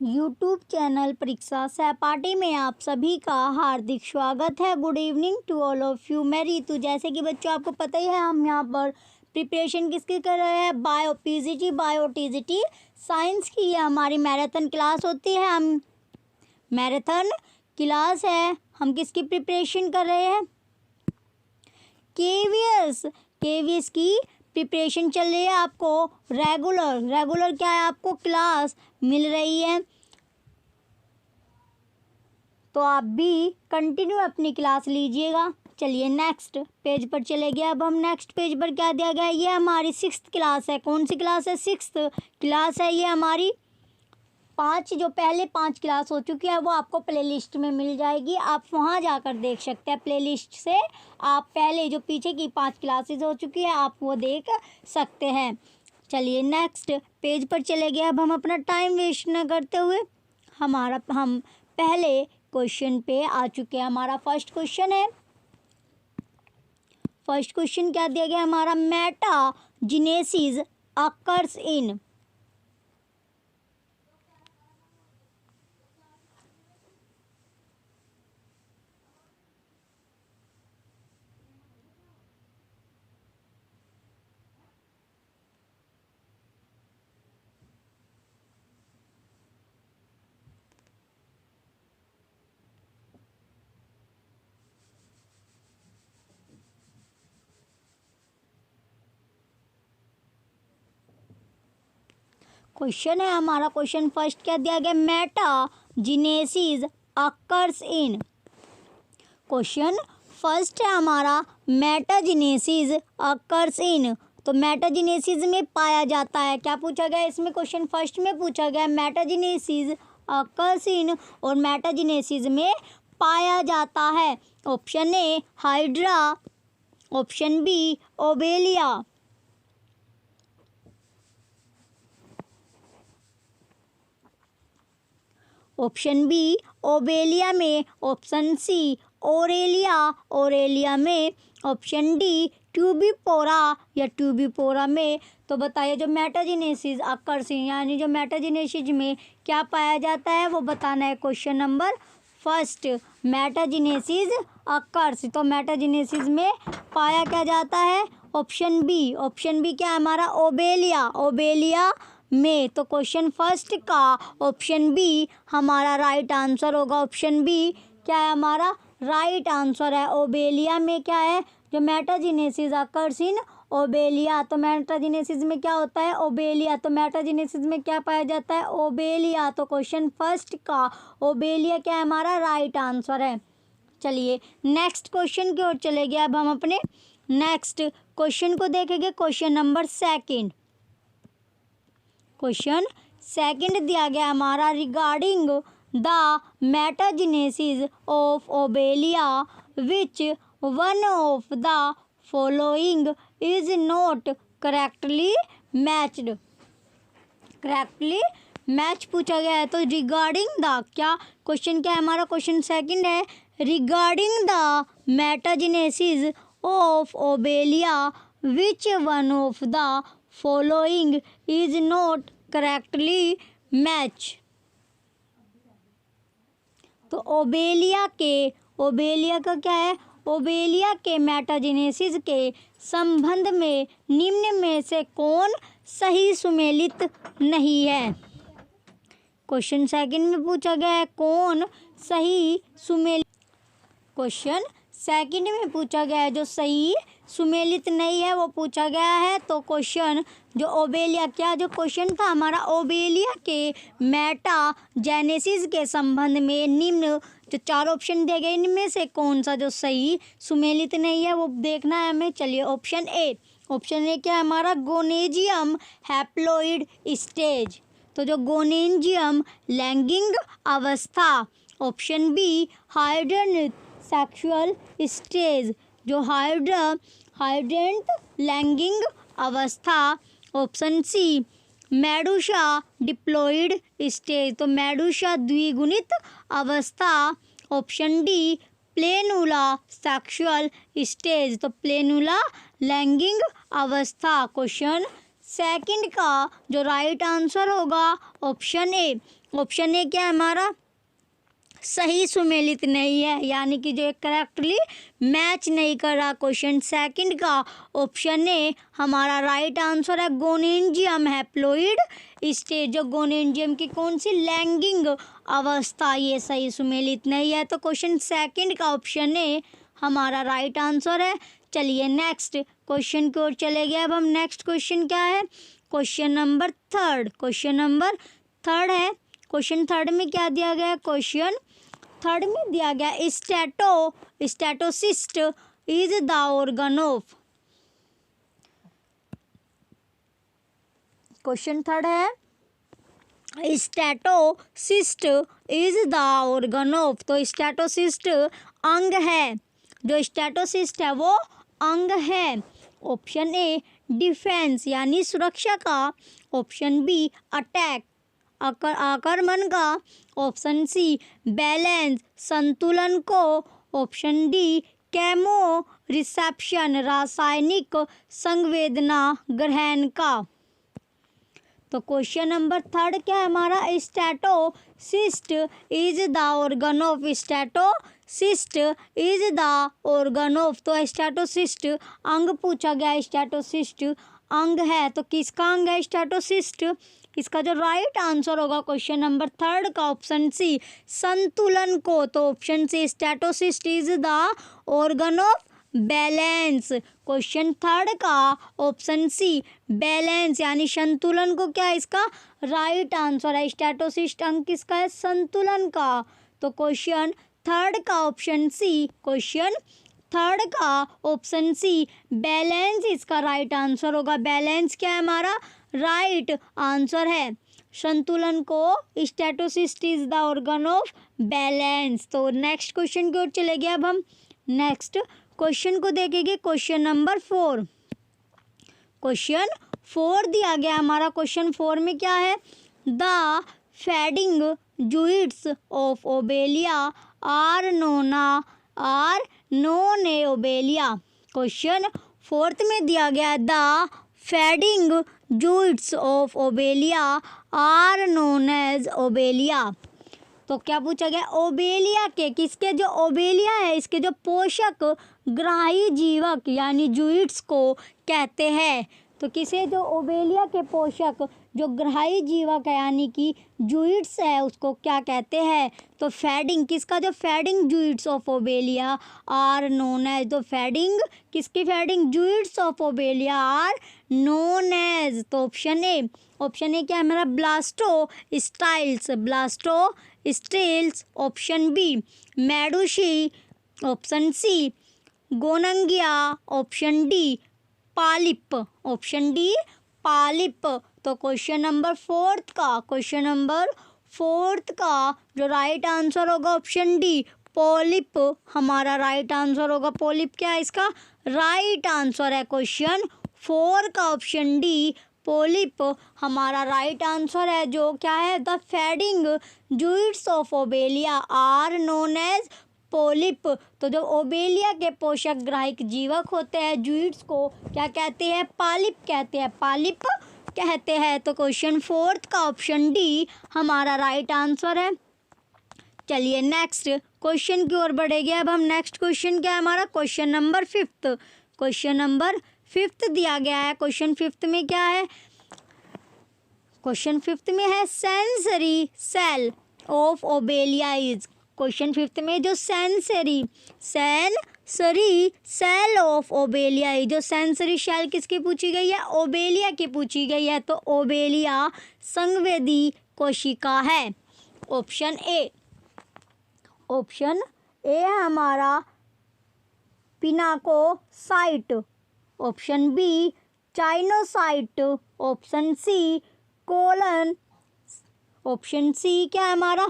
YouTube channel परीक्षा सहपाठी में आप सभी का हार्दिक स्वागत है। Good evening to all of you. मैं रीतू। जैसे कि बच्चों आपको पता ही है, हम यहाँ पर प्रिपरेशन किसकी कर रहे हैं, bio PGT bio TGT science की। ये हमारी मैराथन क्लास होती है। हम मैराथन क्लास है, हम किसकी प्रिपरेशन कर रहे हैं, केवीएस की प्रिपरेशन चल रही है। आपको रेगुलर क्या है, आपको क्लास मिल रही है, तो आप भी कंटिन्यू अपनी क्लास लीजिएगा। चलिए नेक्स्ट पेज पर चले गए। अब हम नेक्स्ट पेज पर क्या दिया गया है, ये हमारी 6th क्लास है। कौन सी क्लास है, 6th क्लास है। ये हमारी जो पहले 5 क्लास हो चुकी है वो आपको प्लेलिस्ट में मिल जाएगी। आप वहाँ जाकर देख सकते हैं। प्लेलिस्ट से आप पहले जो पीछे की 5 क्लासेस हो चुकी है आप वो देख सकते हैं। चलिए नेक्स्ट पेज पर चले गए। अब हम अपना टाइम वेस्ट न करते हुए हम पहले क्वेश्चन पे आ चुके हैं। हमारा फर्स्ट क्वेश्चन है। फर्स्ट क्वेश्चन क्या दिया गया हमारा, मेटाजेनेसिस अकर्स इन। क्वेश्चन है हमारा, क्वेश्चन फर्स्ट क्या दिया गया, metagenesis occurs in. Question first है हमारा, मेटाजेनेसिस अकर्स इन। तो मेटाजेनेसिस में पाया जाता है, क्या पूछा गया इसमें, क्वेश्चन फर्स्ट में पूछा गया मेटाजेनेसिस अकर्स इन और मेटाजेनेसिस में पाया जाता है। Option A hydra, option B obelia, option B obelia में, ऑप्शन सी ओरेलिया में, ऑप्शन डी ट्यूबिपोरा या ट्यूबिपोरा में। तो बताइए जो मेटाजेनेसिस अकर्स यानी जो मेटाजेनेसिस में क्या पाया जाता है वो बताना है। Question number first, metagenesis occurs. तो मेटाजेनेसिस में पाया क्या जाता है, ऑप्शन बी क्या है हमारा, ओबेलिया में। तो क्वेश्चन फर्स्ट का ऑप्शन बी हमारा राइट आंसर होगा। ऑप्शन बी क्या है हमारा राइट आंसर है। ओबेलिया में क्या है, जो मेटाजेनेसिस अकर्स इन ओबेलिया। तो मेटाजेनेसिस में क्या होता है, ओबेलिया। तो मेटाजेनेसिस में क्या पाया जाता है, ओबेलिया। तो क्वेश्चन फर्स्ट का ओबेलिया क्या है हमारा राइट आंसर है। चलिए नेक्स्ट क्वेश्चन की ओर चले गए। अब हम अपने नेक्स्ट क्वेश्चन को देखेंगे। Question number second, question second दिया गया हमारा, regarding the metagenesis of Obelia which one of the following is not correctly match पूछा गया है। तो रिगार्डिंग द क्या क्वेश्चन क्या है हमारा, क्वेश्चन सेकंड है, regarding the metagenesis of Obelia which one of the following is not correctly match. तो ओबेलिया का क्या है, ओबेलिया के मेटाजेनेसिस के संबंध में निम्न में से कौन सही सुमेलित नहीं है। क्वेश्चन सेकंड में पूछा गया है कौन सही सुमेलित, क्वेश्चन सेकंड में पूछा गया है जो सही सुमेलित नहीं है वो पूछा गया है। तो क्वेश्चन जो ओबेलिया क्या जो क्वेश्चन था हमारा, ओबेलिया के मेटाजेनेसिस के संबंध में निम्न जो 4 ऑप्शन दिए गए इनमें से कौन सा जो सही सुमेलित नहीं है वो देखना है हमें। चलिए ऑप्शन ए क्या है हमारा, गोनेजियम हैप्लोइड स्टेज। तो जो गोनेजियम लैंगिंग अवस्था। Option B hydranth sexual stage, जो हाइड्रेंट लैंगिंग अवस्था। Option C medusa diploid stage, तो मेडुसा द्विगुणित अवस्था। Option D planula sexual stage, तो प्लेनुला लैंगिंग अवस्था। क्वेश्चन सेकंड का जो राइट आंसर होगा ऑप्शन ए। ऑप्शन ए क्या है हमारा, सही सुमेलित नहीं है, यानी कि जो करेक्टली मैच नहीं कर रहा। क्वेश्चन सेकंड का ऑप्शन ए हमारा राइट आंसर है, गोनेंजियम हैप्लॉइड स्टेज। जो गोनेंजियम की कौन सी, लैंगिक अवस्था, ये सही सुमेलित नहीं है। तो क्वेश्चन सेकंड का ऑप्शन ए हमारा राइट आंसर है। चलिए नेक्स्ट क्वेश्चन की ओर चले गए। अब हम नेक्स्ट क्वेश्चन क्या है, question number third. Question number third है, क्वेश्चन थर्ड में क्या दिया गया है, क्वेश्चन थर्ड में दिया गया statocyst is the organ of. Question third है statocyst is the organ of. तो स्टैटोसिस्ट अंग है, जो स्टैटोसिस्ट है वो अंग है। ऑप्शन ए डिफेंस यानी सुरक्षा का, ऑप्शन बी अटैक आक्रमण का, ऑप्शन सी बैलेंस संतुलन को, ऑप्शन डी केमो रिसेप्शन रासायनिक संवेदना ग्रहण का। तो क्वेश्चन नंबर थर्ड क्या है हमारा, statocyst is the organ of. Statocyst is the organ of. तो स्टैटोसिस्ट अंग पूछा गया, स्टैटोसिस्ट अंग है, तो किसका अंग है स्टैटोसिस्ट। इसका जो राइट आंसर होगा क्वेश्चन नंबर थर्ड का ऑप्शन सी संतुलन को। तो option C statocyst is the organ of balance. Question third का ऑप्शन सी बैलेंस यानी संतुलन को क्या है इसका राइट आंसर है। स्टैटोसिस्ट अंग किसका है, संतुलन का। तो क्वेश्चन थर्ड का ऑप्शन सी, क्वेश्चन थर्ड का ऑप्शन सी बैलेंस इसका राइट आंसर होगा। बैलेंस क्या है हमारा राइट आंसर है। संतुलन को statocyst is the organ of balance. तो नेक्स्ट क्वेश्चन की ओर चले गए। अब हम नेक्स्ट क्वेश्चन को देखेंगे, क्वेश्चन नंबर 4। क्वेश्चन 4 दिया गया हमारा। क्वेश्चन 4 में क्या है, the feeding zooids of Obelia are known a Obelia. Question 4 में दिया गया है, the feeding zooids of Obelia are known as Obelia. तो क्या पूछा गया, ओबेलिया के किसके, जो ओबेलिया है इसके जो पोषक ग्राही जीवक यानी जूइट्स को कहते हैं। तो किसे, जो ओबेलिया के पोषक जो ग्राही जीवक है यानी कि जूइट्स है उसको क्या कहते हैं। तो फेडिंग किसका, जो feeding zooids of Obelia are known as. तो फेडिंग किसकी, feeding zooids of Obelia are known as. तो ऑप्शन ए क्या है मेरा, blastostyles. Option B medusae, option C gonangia, option D polyp, option D polyp. तो question number 4 का जो right answer होगा ऑप्शन डी पॉलिप हमारा राइट आंसर होगा। पॉलिप क्या है इसका राइट आंसर है। क्वेश्चन 4 का ऑप्शन डी पॉलिप हमारा राइट आंसर है। जो क्या है, the feeding zooids of Obelia are known as polyp. तो जो ओबेलिया के पोषक ग्राहिक जीवक होते हैं जूइट्स को क्या कहते हैं, पालिप कहते हैं, पालिप कहते हैं। तो क्वेश्चन 4 का ऑप्शन डी हमारा राइट आंसर है। चलिए नेक्स्ट क्वेश्चन की ओर बढ़ेंगे। अब हम नेक्स्ट क्वेश्चन क्या है हमारा, क्वेश्चन नंबर 5। क्वेश्चन नंबर 5 दिया गया है। क्वेश्चन 5 में क्या है, क्वेश्चन 5 में है sensory cell of obelia is. Question 5 में जो सेंसरी सेल ऑफ ओबेलिया है, जो सेंसरी सेल किसकी पूछी गई है, ओबेलिया की पूछी गई है। तो ओबेलिया संवेदी कोशिका है। ऑप्शन ए है हमारा pinacocyte, option B choanocyte, option C colon, option C क्या है हमारा,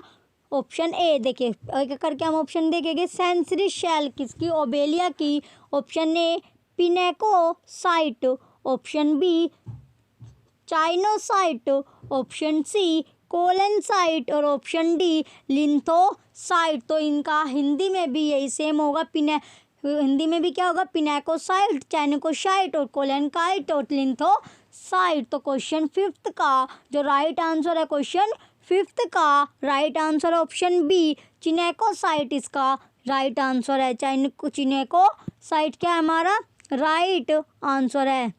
ऑप्शन ए। देखिए एक करके हम ऑप्शन देखेंगे। सेंसरी शेल किसकी, ओबेलिया की। Option A pinacocyte, option B choanocyte, option C collencyte और ऑप्शन डी लिंथोसाइट। तो इनका हिंदी में भी यही सेम होगा। हिंदी में भी क्या होगा, पिनेकोसाइट, चाइनोकोसाइट और कोलेनकाइट और लिंथोसाइट। तो क्वेश्चन 5 का जो राइट आंसर है क्वेश्चन फिफ्थ का right answer option B cnidocyte इसका राइट आंसर है। चिनेकोसाइट क्या है हमारा राइट आंसर है।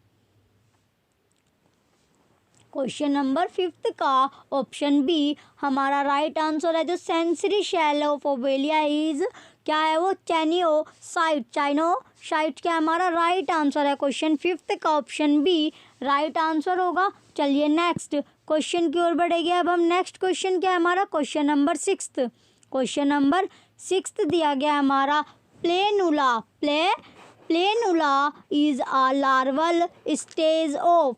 क्वेश्चन नंबर फिफ्थ का ऑप्शन बी हमारा राइट आंसर है। जो sensory cell of obelia is क्या है वो चैनियोसाइट। चाइनोसाइट क्या हमारा राइट आंसर है। क्वेश्चन फिफ्थ का ऑप्शन बी राइट आंसर होगा। चलिए नेक्स्ट क्वेश्चन की ओर बढ़ेंगे। अब हम नेक्स्ट क्वेश्चन क्या है हमारा question number sixth. Question number sixth दिया गया हमारा planula. Planula is a larval stage of.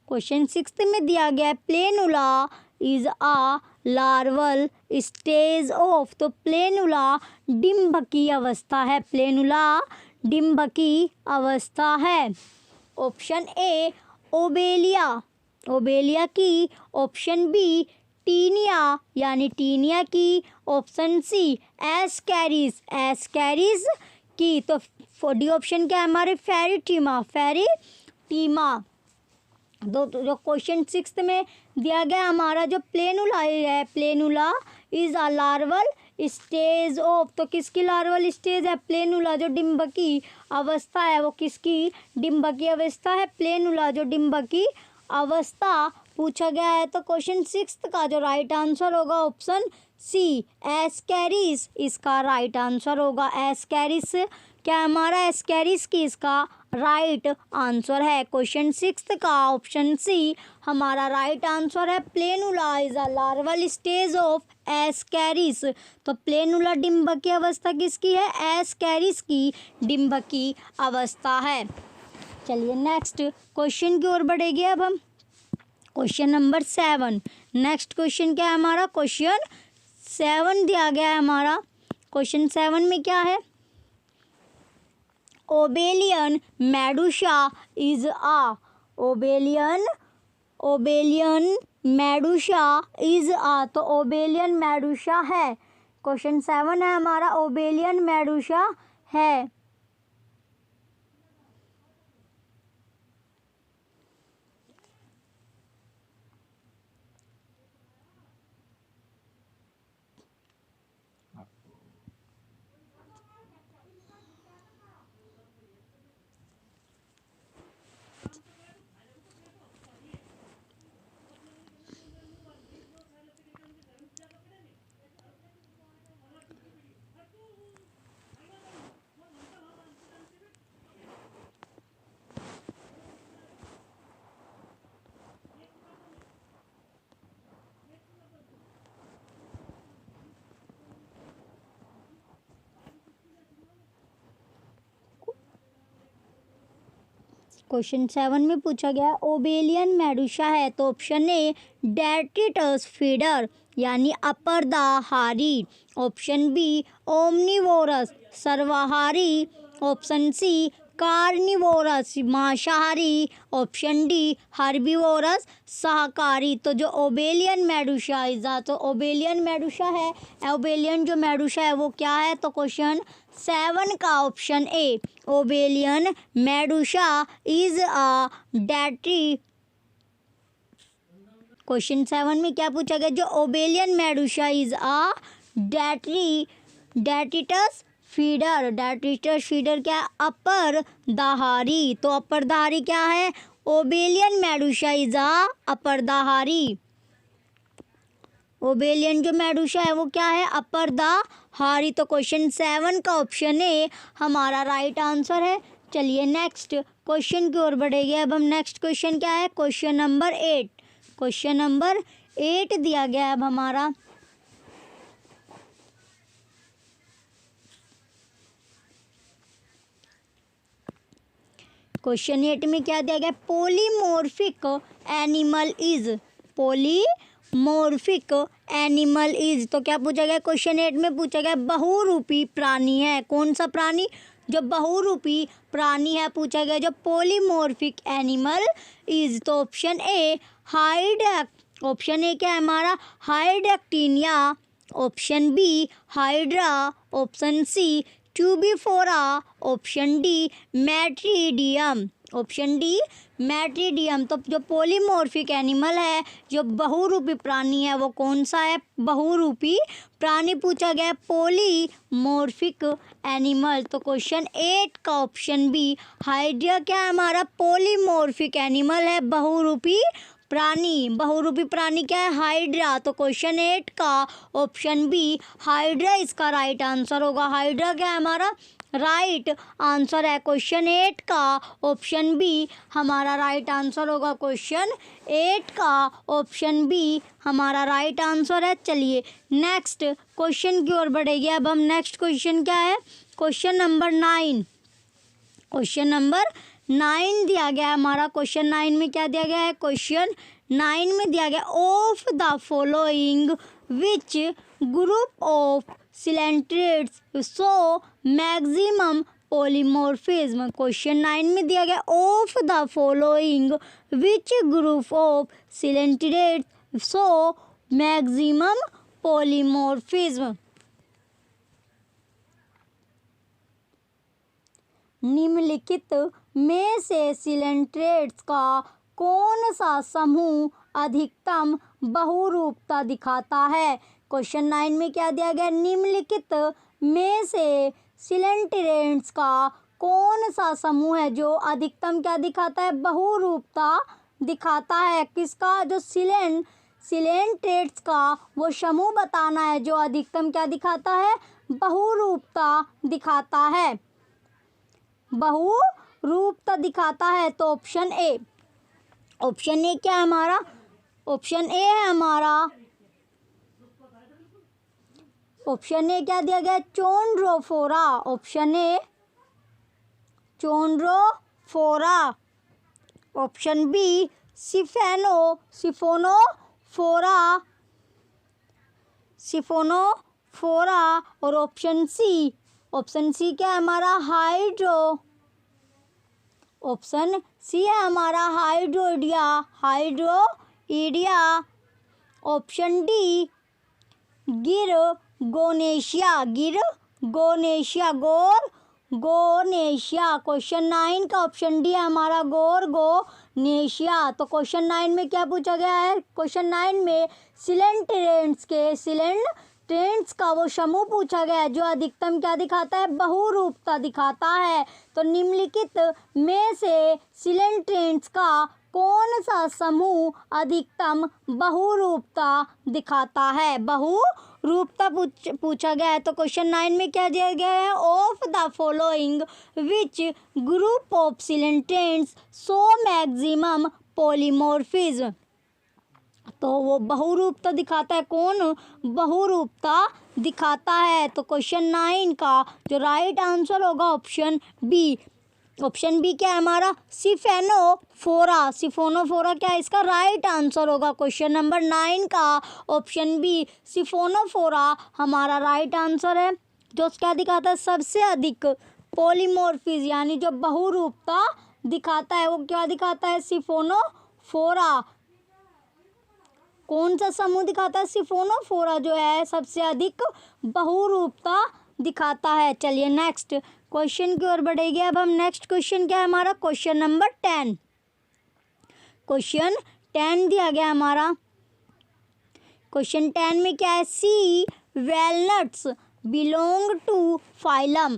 Question sixth में दिया गया है planula is a larval stage of. तो प्लेनुला डिम्ब की अवस्था है। प्लेनुला डिम्ब की अवस्था है। ऑप्शन ए ओबेलिया ओबेलिया की। ऑप्शन बी टीनिया यानी टीनिया की। ऑप्शन सी एस्कैरिस की। तो डी ऑप्शन क्या है हमारे फेरिटीमा। तो जो क्वेश्चन सिक्स्थ में दिया गया हमारा जो प्लेनुला है planula is a larval stage of. तो किसकी लार्वल स्टेज है प्लेनुला जो डिम्ब की अवस्था है वो किसकी डिम्ब की अवस्था है प्लेनुला जो डिम्ब की अवस्था पूछा गया है। तो क्वेश्चन सिक्स्थ का जो राइट आंसर होगा ऑप्शन सी एस्कैरिस इसका राइट आंसर होगा। एस्कैरिस क्या हमारा एस्कैरिस की इसका राइट आंसर है। क्वेश्चन सिक्स्थ का ऑप्शन सी हमारा राइट आंसर है। Planula is a larval stage of Ascaris. तो प्लेनुला डिम्ब की अवस्था किसकी है एस्कैरिस की डिम्ब की अवस्था है। चलिए नेक्स्ट क्वेश्चन की ओर बढ़ेंगे। अब हम क्वेश्चन नंबर 7। नेक्स्ट क्वेश्चन क्या है हमारा क्वेश्चन 7 दिया गया है हमारा। क्वेश्चन 7 में क्या है Obelia medusa is a. Obelia medusa is a. तो ओबेलियन मेडुसा है। क्वेश्चन 7 है हमारा ओबेलियन मेडुसा है। क्वेश्चन 7 में पूछा गया ओबेलियन मेडुसा है। तो ऑप्शन ए डेट्रिटस फीडर यानी अपर्दाहारी। ऑप्शन बी ओमनिवोरस सर्वाहारी। ऑप्शन सी कार्निवोरस मांसाहारी। ऑप्शन डी हर्बीवोरस शाकाहारी। तो जो ओबेलियन मेडुसा तो ओबेलियन मेडुसा है। ओबेलियन जो मेडुसा है वो क्या है तो क्वेश्चन 7 का option A Obelia medusa is a detritus. Question 7 में क्या पूछा गया जो Obelia medusa is a detritus feeder. Detritus feeder क्या अपर दाहारी। तो अपर दाहारी क्या है ओबेलियन मेडुसा इज अ अपर दाहारी। ओबेलियन जो मेडुसा है वो क्या है अपर दाहारी। तो क्वेश्चन 7 का ऑप्शन ए हमारा राइट आंसर है। चलिए नेक्स्ट क्वेश्चन की ओर बढ़ेंगे। अब हम नेक्स्ट क्वेश्चन क्या है क्वेश्चन नंबर 8। क्वेश्चन नंबर 8 दिया गया है अब हमारा। क्वेश्चन 8 में क्या दिया गया polymorphic animal is. Polymorphic animal is. तो क्या पूछा गया क्वेश्चन 8 में पूछा गया बहुरूपी प्राणी है। कौन सा प्राणी जो बहुरूपी प्राणी है पूछा गया जो पॉलीमॉर्फिक एनिमल इज। तो option A Hydractinia. Option A क्या है हमारा Hydractinia. Option B Hydra. Option C Tubipora. Option D Metridium. Option D Metridium. तो जो पॉलीमॉर्फिक एनिमल है, जो बहुरूपी प्राणी है, वो कौन सा है? बहुरूपी प्राणी पूछा गया है, पॉलीमॉर्फिक एनिमल। तो क्वेश्चन 8 का ऑप्शन बी हाइड्रा क्या है हमारा? पॉलीमॉर्फिक एनिमल है, बहुरूपी प्राणी। बहुरूपी प्राणी क्या है? हाइड्रा। तो क्वेश्चन 8 का ऑप्शन बी हाइड्रा इसका राइट आंसर होगा। हाइड्रा क्या है हमारा? राइट आंसर है। क्वेश्चन 8 का ऑप्शन बी हमारा राइट आंसर होगा। क्वेश्चन 8 का ऑप्शन बी हमारा राइट आंसर है। चलिए नेक्स्ट क्वेश्चन की ओर बढ़ेंगे। अब हम नेक्स्ट क्वेश्चन क्या है? Question number 9। क्वेश्चन नंबर 9 दिया गया है हमारा। क्वेश्चन 9 में क्या दिया गया है? क्वेश्चन 9 में दिया गया of the following which group of coelenterates so maximum polymorphism. Question 9 में दिया गया of the following which group of coelenterates so maximum polymorphism. निम्नलिखित में से सिलेंट्रेट्स का कौन सा समूह अधिकतम बहुरूपता दिखाता है? क्वेश्चन 9 में क्या दिया गया? निम्नलिखित में से सिलेंट्रेट्स का कौन सा समूह है जो अधिकतम क्या दिखाता है? बहुरूपता दिखाता है। किसका? जो सिलेंट्रेट्स का वो समूह बताना है जो अधिकतम क्या दिखाता है? बहुरूपता दिखाता है, बहुरूपता दिखाता है। तो ऑप्शन ए, ऑप्शन ए क्या है हमारा? ऑप्शन ए है हमारा, ऑप्शन ए क्या दिया गया? Chondrophora. Option A Chondrophora. Option B Siphonophora और ऑप्शन सी क्या है हमारा? ऑप्शन सी है हमारा Hydroidea. Option D Gorgonacea. Question 9 का ऑप्शन डी है हमारा गोरगोनेशिया। तो क्वेश्चन 9 में क्या पूछा गया है? क्वेश्चन 9 में सिलेंट्रेट्स का वो समूह पूछा गया है जो अधिकतम क्या दिखाता है? बहुरूपता दिखाता है। तो निम्नलिखित में से सिलेंट्रेट्स का कौन सा समूह अधिकतम बहुरूपता दिखाता है? बहुरूपता पूछा गया है। तो क्वेश्चन 9 में क्या दिया गया है? Of the following which group of coelenterates so maximum polymorphism. तो वो बहुरूपता दिखाता है। कौन बहुरूपता दिखाता है? तो क्वेश्चन 9 का जो राइट आंसर होगा ऑप्शन बी। ऑप्शन बी क्या है हमारा? सिफोनोफोरा क्या है इसका राइट आंसर होगा। क्वेश्चन नंबर 9 का ऑप्शन बी सिफोनोफोरा हमारा राइट आंसर है। जो क्या दिखाता है? सबसे अधिक पॉलीमॉर्फिज्म यानी जो बहुरूपता दिखाता है वो क्या दिखाता है? सिफोनोफोरा। कौन सा समूह दिखाता है? सिफोनोफोरा जो है सबसे अधिक बहुरूपता दिखाता है। चलिए नेक्स्ट क्वेश्चन की ओर बढ़ेंगे। अब हम नेक्स्ट क्वेश्चन क्या है हमारा? Question number 10। क्वेश्चन 10 दिया गया हमारा। क्वेश्चन 10 में क्या है? सी वैलनट्स बिलोंग टू फाइलम।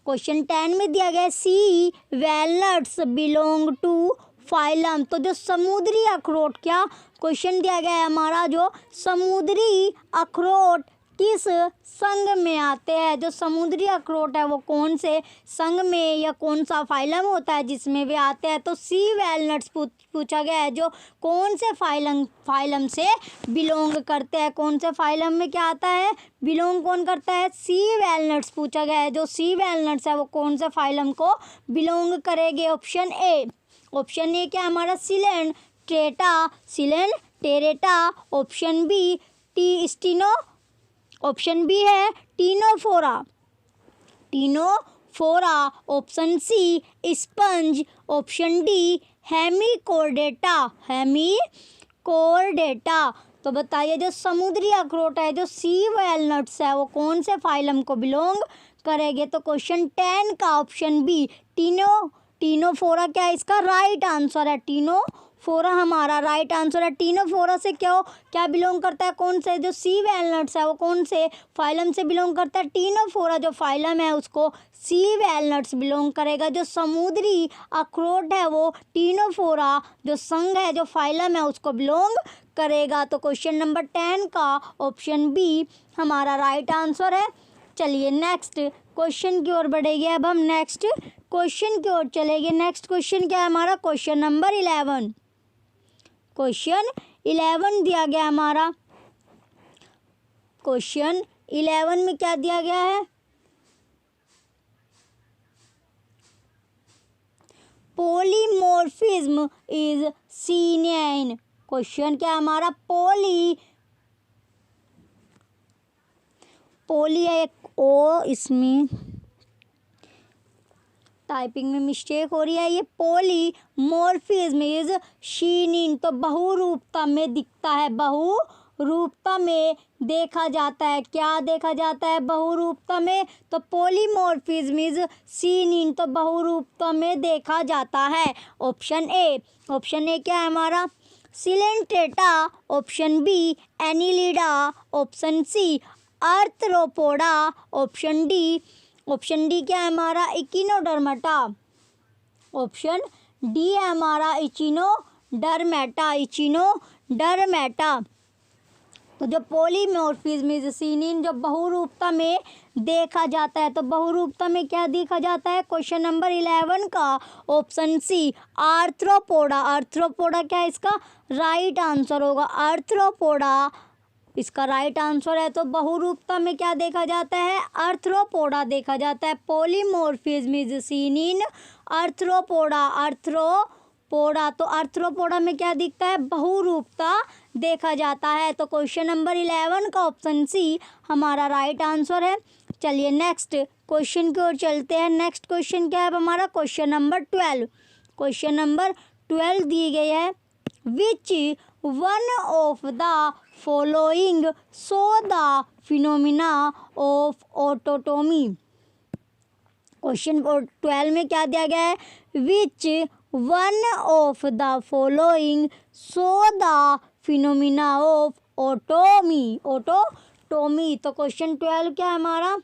क्वेश्चन 10 में दिया गया सी वैलनट्स बिलोंग टू फाइलम। तो जो समुद्री अखरोट क्या क्वेश्चन दिया गया है हमारा? जो समुद्री अखरोट किस संघ में आते हैं? जो समुद्री अखरोट है वो कौन से संघ में या कौन सा फाइलम होता है जिसमें वे आते हैं? तो सी वैलनट्स पूछा गया है जो कौन से फाइलम से बिलोंग करते हैं। कौन से फाइलम में क्या आता है? बिलोंग कौन करता है? सी वैलनट्स पूछा गया है। जो सी वैलनट्स है वो कौन से फाइलम को बिलोंग करेंगे? Option A. ऑप्शन ए क्या हमारा? Coelenterata. Option B option B है Ctenophora. Option C sponge. Option D Hemichordata. तो बताइए जो समुद्री अखरोट है जो सी वैलनट्स है वो कौन से फाइलम को बिलोंग करेंगे? तो क्वेश्चन 10 का ऑप्शन बी टीनोफोरा क्या है इसका राइट आंसर है, टीनोफोरा हमारा राइट आंसर है। टीनोफोरा से क्या बिलोंग करता है, कौन से जो सी वैलनट्स है वो कौन से फाइलम से बिलोंग करता है, टीनोफोरा जो फाइलम है उसको सी वैलनट्स बिलोंग करेगा। जो समुद्री अखरोट है वो टीनोफोरा जो संघ है जो फाइलम है उसको बिलोंग करेगा। तो क्वेश्चन नंबर 10 का ऑप्शन बी हमारा राइट आंसर है। चलिए नेक्स्ट क्वेश्चन की ओर बढ़ेंगे। अब हम नेक्स्ट क्वेश्चन की ओर चलेंगे। नेक्स्ट क्वेश्चन क्या है हमारा, क्वेश्चन नंबर 11। क्वेश्चन 11 दिया गया हमारा। क्वेश्चन 11 में क्या दिया गया है, polymorphism is seen in. Question क्या है हमारा, पोली है एक ओ, इसमें टाइपिंग में मिस्टेक हो रही है। ये पॉलीमॉर्फिज्म इज सीन इन, तो बहुरूपता में दिखता है, बहुरूपता में देखा जाता है। क्या देखा जाता है बहुरूपता में, तो पॉलीमॉर्फिज्म इज सीन इन, तो बहुरूपता में देखा जाता है। ऑप्शन ए क्या है हमारा, coelenterata, option B annelida, option C arthropoda, option D क्या है हमारा, इकिनोडर्मेटा, ऑप्शन डी है हमारा इचिनोडर्मेटा। तो जो पॉलीमॉर्फिज्म इज सीन इन, जो बहुरूपता में देखा जाता है, तो बहुरूपता में क्या देखा जाता है, क्वेश्चन नंबर 11 का ऑप्शन सी आर्थ्रोपोडा। आर्थ्रोपोडा क्या है इसका राइट आंसर होगा, आर्थ्रोपोडा इसका राइट आंसर है। तो बहुरूपता में क्या देखा जाता है, आर्थ्रोपोडा देखा जाता है। Polymorphism is seen in arthropoda, तो आर्थ्रोपोडा में क्या दिखता है, बहुरूपता देखा जाता है। तो क्वेश्चन नंबर 11 का ऑप्शन सी हमारा राइट आंसर है। चलिए नेक्स्ट क्वेश्चन की ओर चलते हैं। नेक्स्ट क्वेश्चन क्या है हमारा, क्वेश्चन नंबर 12। क्वेश्चन नंबर 12 दी गई है, which one of the following show the phenomena of autotomy. Question 12 में क्या दिया गया है, which one of the following show the phenomena of autotomy. तो क्वेश्चन 12 क्या है हमारा,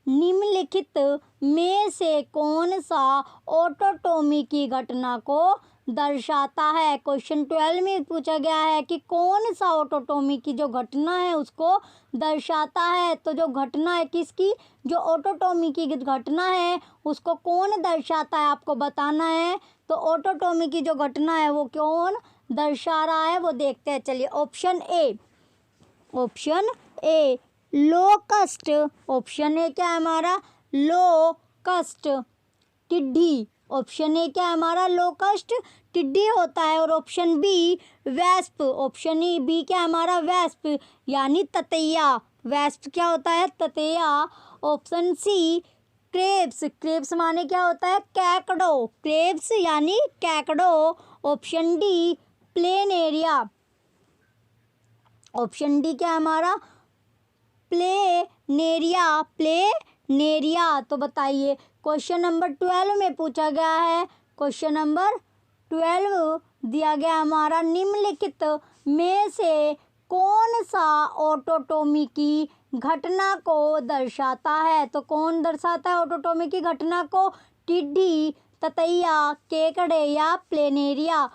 निम्नलिखित में से कौन सा ऑटोटोमी की घटना को दर्शाता है। क्वेश्चन 12 में पूछा गया है कि कौन सा ऑटोटोमी की जो घटना है उसको दर्शाता है। तो जो घटना है किसकी, जो ऑटोटोमी की घटना है उसको कौन दर्शाता है आपको बताना है। तो ऑटोटोमी की जो घटना है वो कौन दर्शा रहा है वो देखते हैं। चलिए option A locust, option A क्या है हमारा, लोकस्ट टिड्डी, ऑप्शन ए क्या है हमारा, लोकस्ट टिड्डी होता है। और option B wasp, option B क्या है हमारा, वेस्प यानी ततैया, वेस्प क्या होता है, ततैया। ऑप्शन सी क्रेब्स माने क्या होता है, कैकड़ो, क्रेब्स यानी कैकड़ो। Option D Planaria, option D क्या है हमारा, प्लेनेरिया। तो बताइए क्वेश्चन नंबर 12 में पूछा गया है, क्वेश्चन नंबर 12 दिया गया हमारा, निम्नलिखित में से कौन सा ऑटोटोमी की घटना को दर्शाता है। तो कौन दर्शाता है ऑटोटोमी की घटना को, टिड्डी, ततैया, केकड़े या प्लेनेरिया।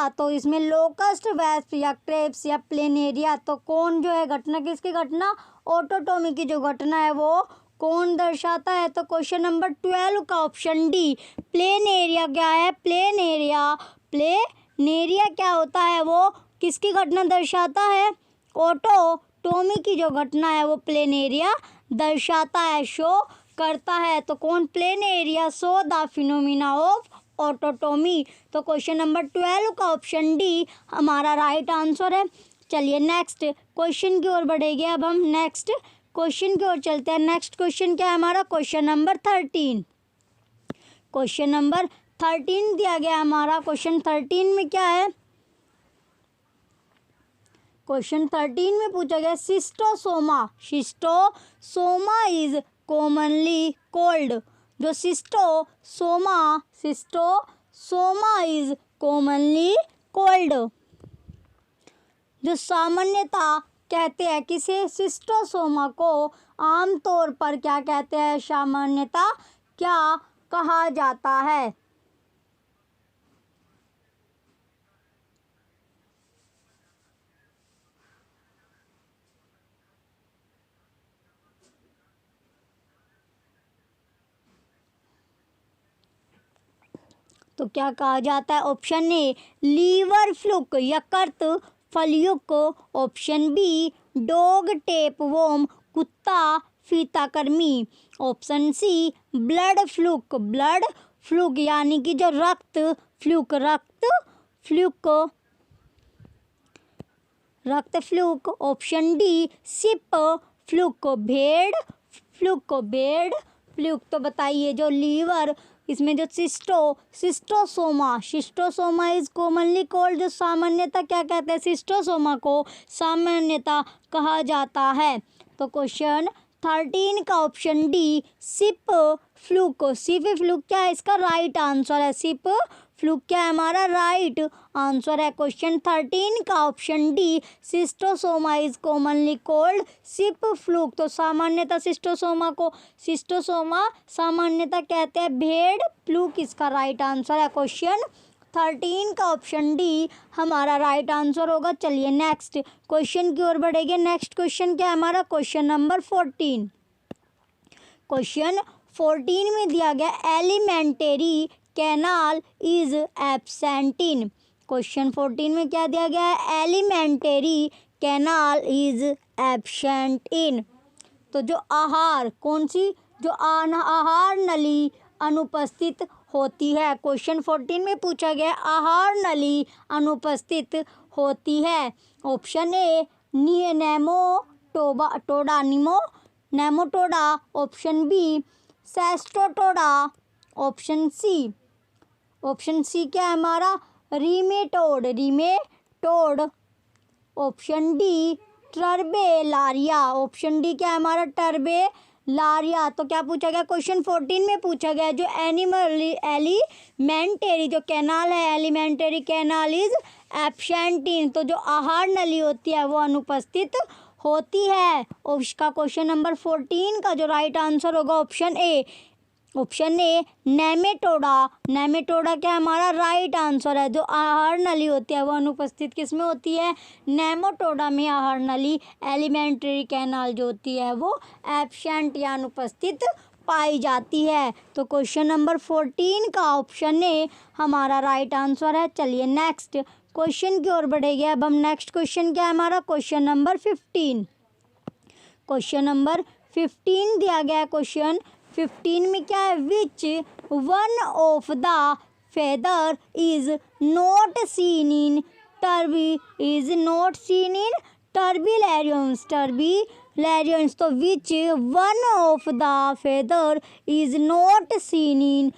तो इसमें लोकस्ट, वेस्प या क्रेब्स या प्लेनेरिया, तो कौन जो है घटना, किसकी घटना, ऑटोटोमी की जो घटना है वो कौन दर्शाता है। तो क्वेश्चन नंबर 12 का ऑप्शन डी प्लेनेरिया क्या है, प्लेनेरिया क्या होता है, वो किसकी घटना दर्शाता है, ऑटोटोमी की जो घटना है वो प्लेनेरिया दर्शाता है, शो करता है। तो कौन, Planaria show the phenomena of autotomy. तो क्वेश्चन नंबर 12 का ऑप्शन डी हमारा राइट आंसर है। चलिए नेक्स्ट क्वेश्चन की ओर बढ़ेंगे। अब हम नेक्स्ट क्वेश्चन की ओर चलते हैं। नेक्स्ट क्वेश्चन क्या है हमारा, क्वेश्चन नंबर 13। क्वेश्चन नंबर 13 दिया गया हमारा। क्वेश्चन 13 में क्या है, क्वेश्चन 13 में पूछा गया Schistosoma, Schistosoma is commonly cold. जो शिस्टोसोमा इज कॉमनली कोल्ड। जो सामान्यता कहते हैं किसे, शिस्टोसोमा को आमतौर पर क्या कहते हैं, सामान्यता क्या कहा जाता है। तो क्या कहा जाता है, ऑप्शन ए लीवर फ्लूक यकृत फलयुक्त, option B dog tapeworm कुत्ता फीताकृमि, ऑप्शन सी ब्लड फ्लूक यानी कि जो रक्त fluke, option D sheep fluke भेड़ फ्लूक। तो बताइए जो लीवर, इसमें जो शिस्टोसोमा इज कॉमनली कोल्ड, जो सामान्यता क्या कहते हैं, शिस्टोसोमा को सामान्यता कहा जाता है। तो क्वेश्चन 13 का ऑप्शन डी सिप फ्लूक क्या है, इसका राइट आंसर है। सिप फ्लूक क्या है, हमारा राइट आंसर है। क्वेश्चन 13 का option D schistosoma is commonly called sheep fluke. तो सामान्यता शिस्टोसोमा सामान्यता कहते हैं भेड़ फ्लूक, इसका राइट आंसर है। क्वेश्चन 13 का ऑप्शन डी हमारा राइट आंसर होगा। चलिए नेक्स्ट क्वेश्चन की ओर बढ़ेंगे। नेक्स्ट क्वेश्चन क्या है हमारा, क्वेश्चन नंबर 14। क्वेश्चन 14 में दिया गया elementary canal is absent in. Question 14 में क्या दिया गया है, elementary canal is absent in. तो जो आहार नली अनुपस्थित होती है। क्वेश्चन 14 में पूछा गया आहार नली अनुपस्थित होती है। Option A Nematoda, option B Cestoda, option C क्या है हमारा Trematoda, option D Turbellaria, option D क्या है हमारा टर्बेलारिया। तो क्या पूछा गया, क्वेश्चन 14 में पूछा गया जो एलिमेंटरी जो कैनाल है, elementary canal is absent in. तो जो आहार नली होती है वो अनुपस्थित होती है। और इसका क्वेश्चन नंबर 14 का जो राइट आंसर होगा ऑप्शन ए नेमेटोडा क्या हमारा राइट आंसर है। जो आहार नली होती है वो अनुपस्थित किस में होती है, नेमाटोडा में आहार नली। एलिमेंटरी कैनाल जो होती है वो एब्सेंट या अनुपस्थित पाई जाती है। तो क्वेश्चन नंबर 14 का ऑप्शन ए हमारा राइट आंसर है। चलिए नेक्स्ट क्वेश्चन की ओर बढ़ेंगे। अब हम नेक्स्ट क्वेश्चन क्या है हमारा, क्वेश्चन नंबर 15। क्वेश्चन नंबर 15 दिया गया। क्वेश्चन 15 में क्या है, which one of the feature is not seen in turbellarians. तो which one of the feature is not seen in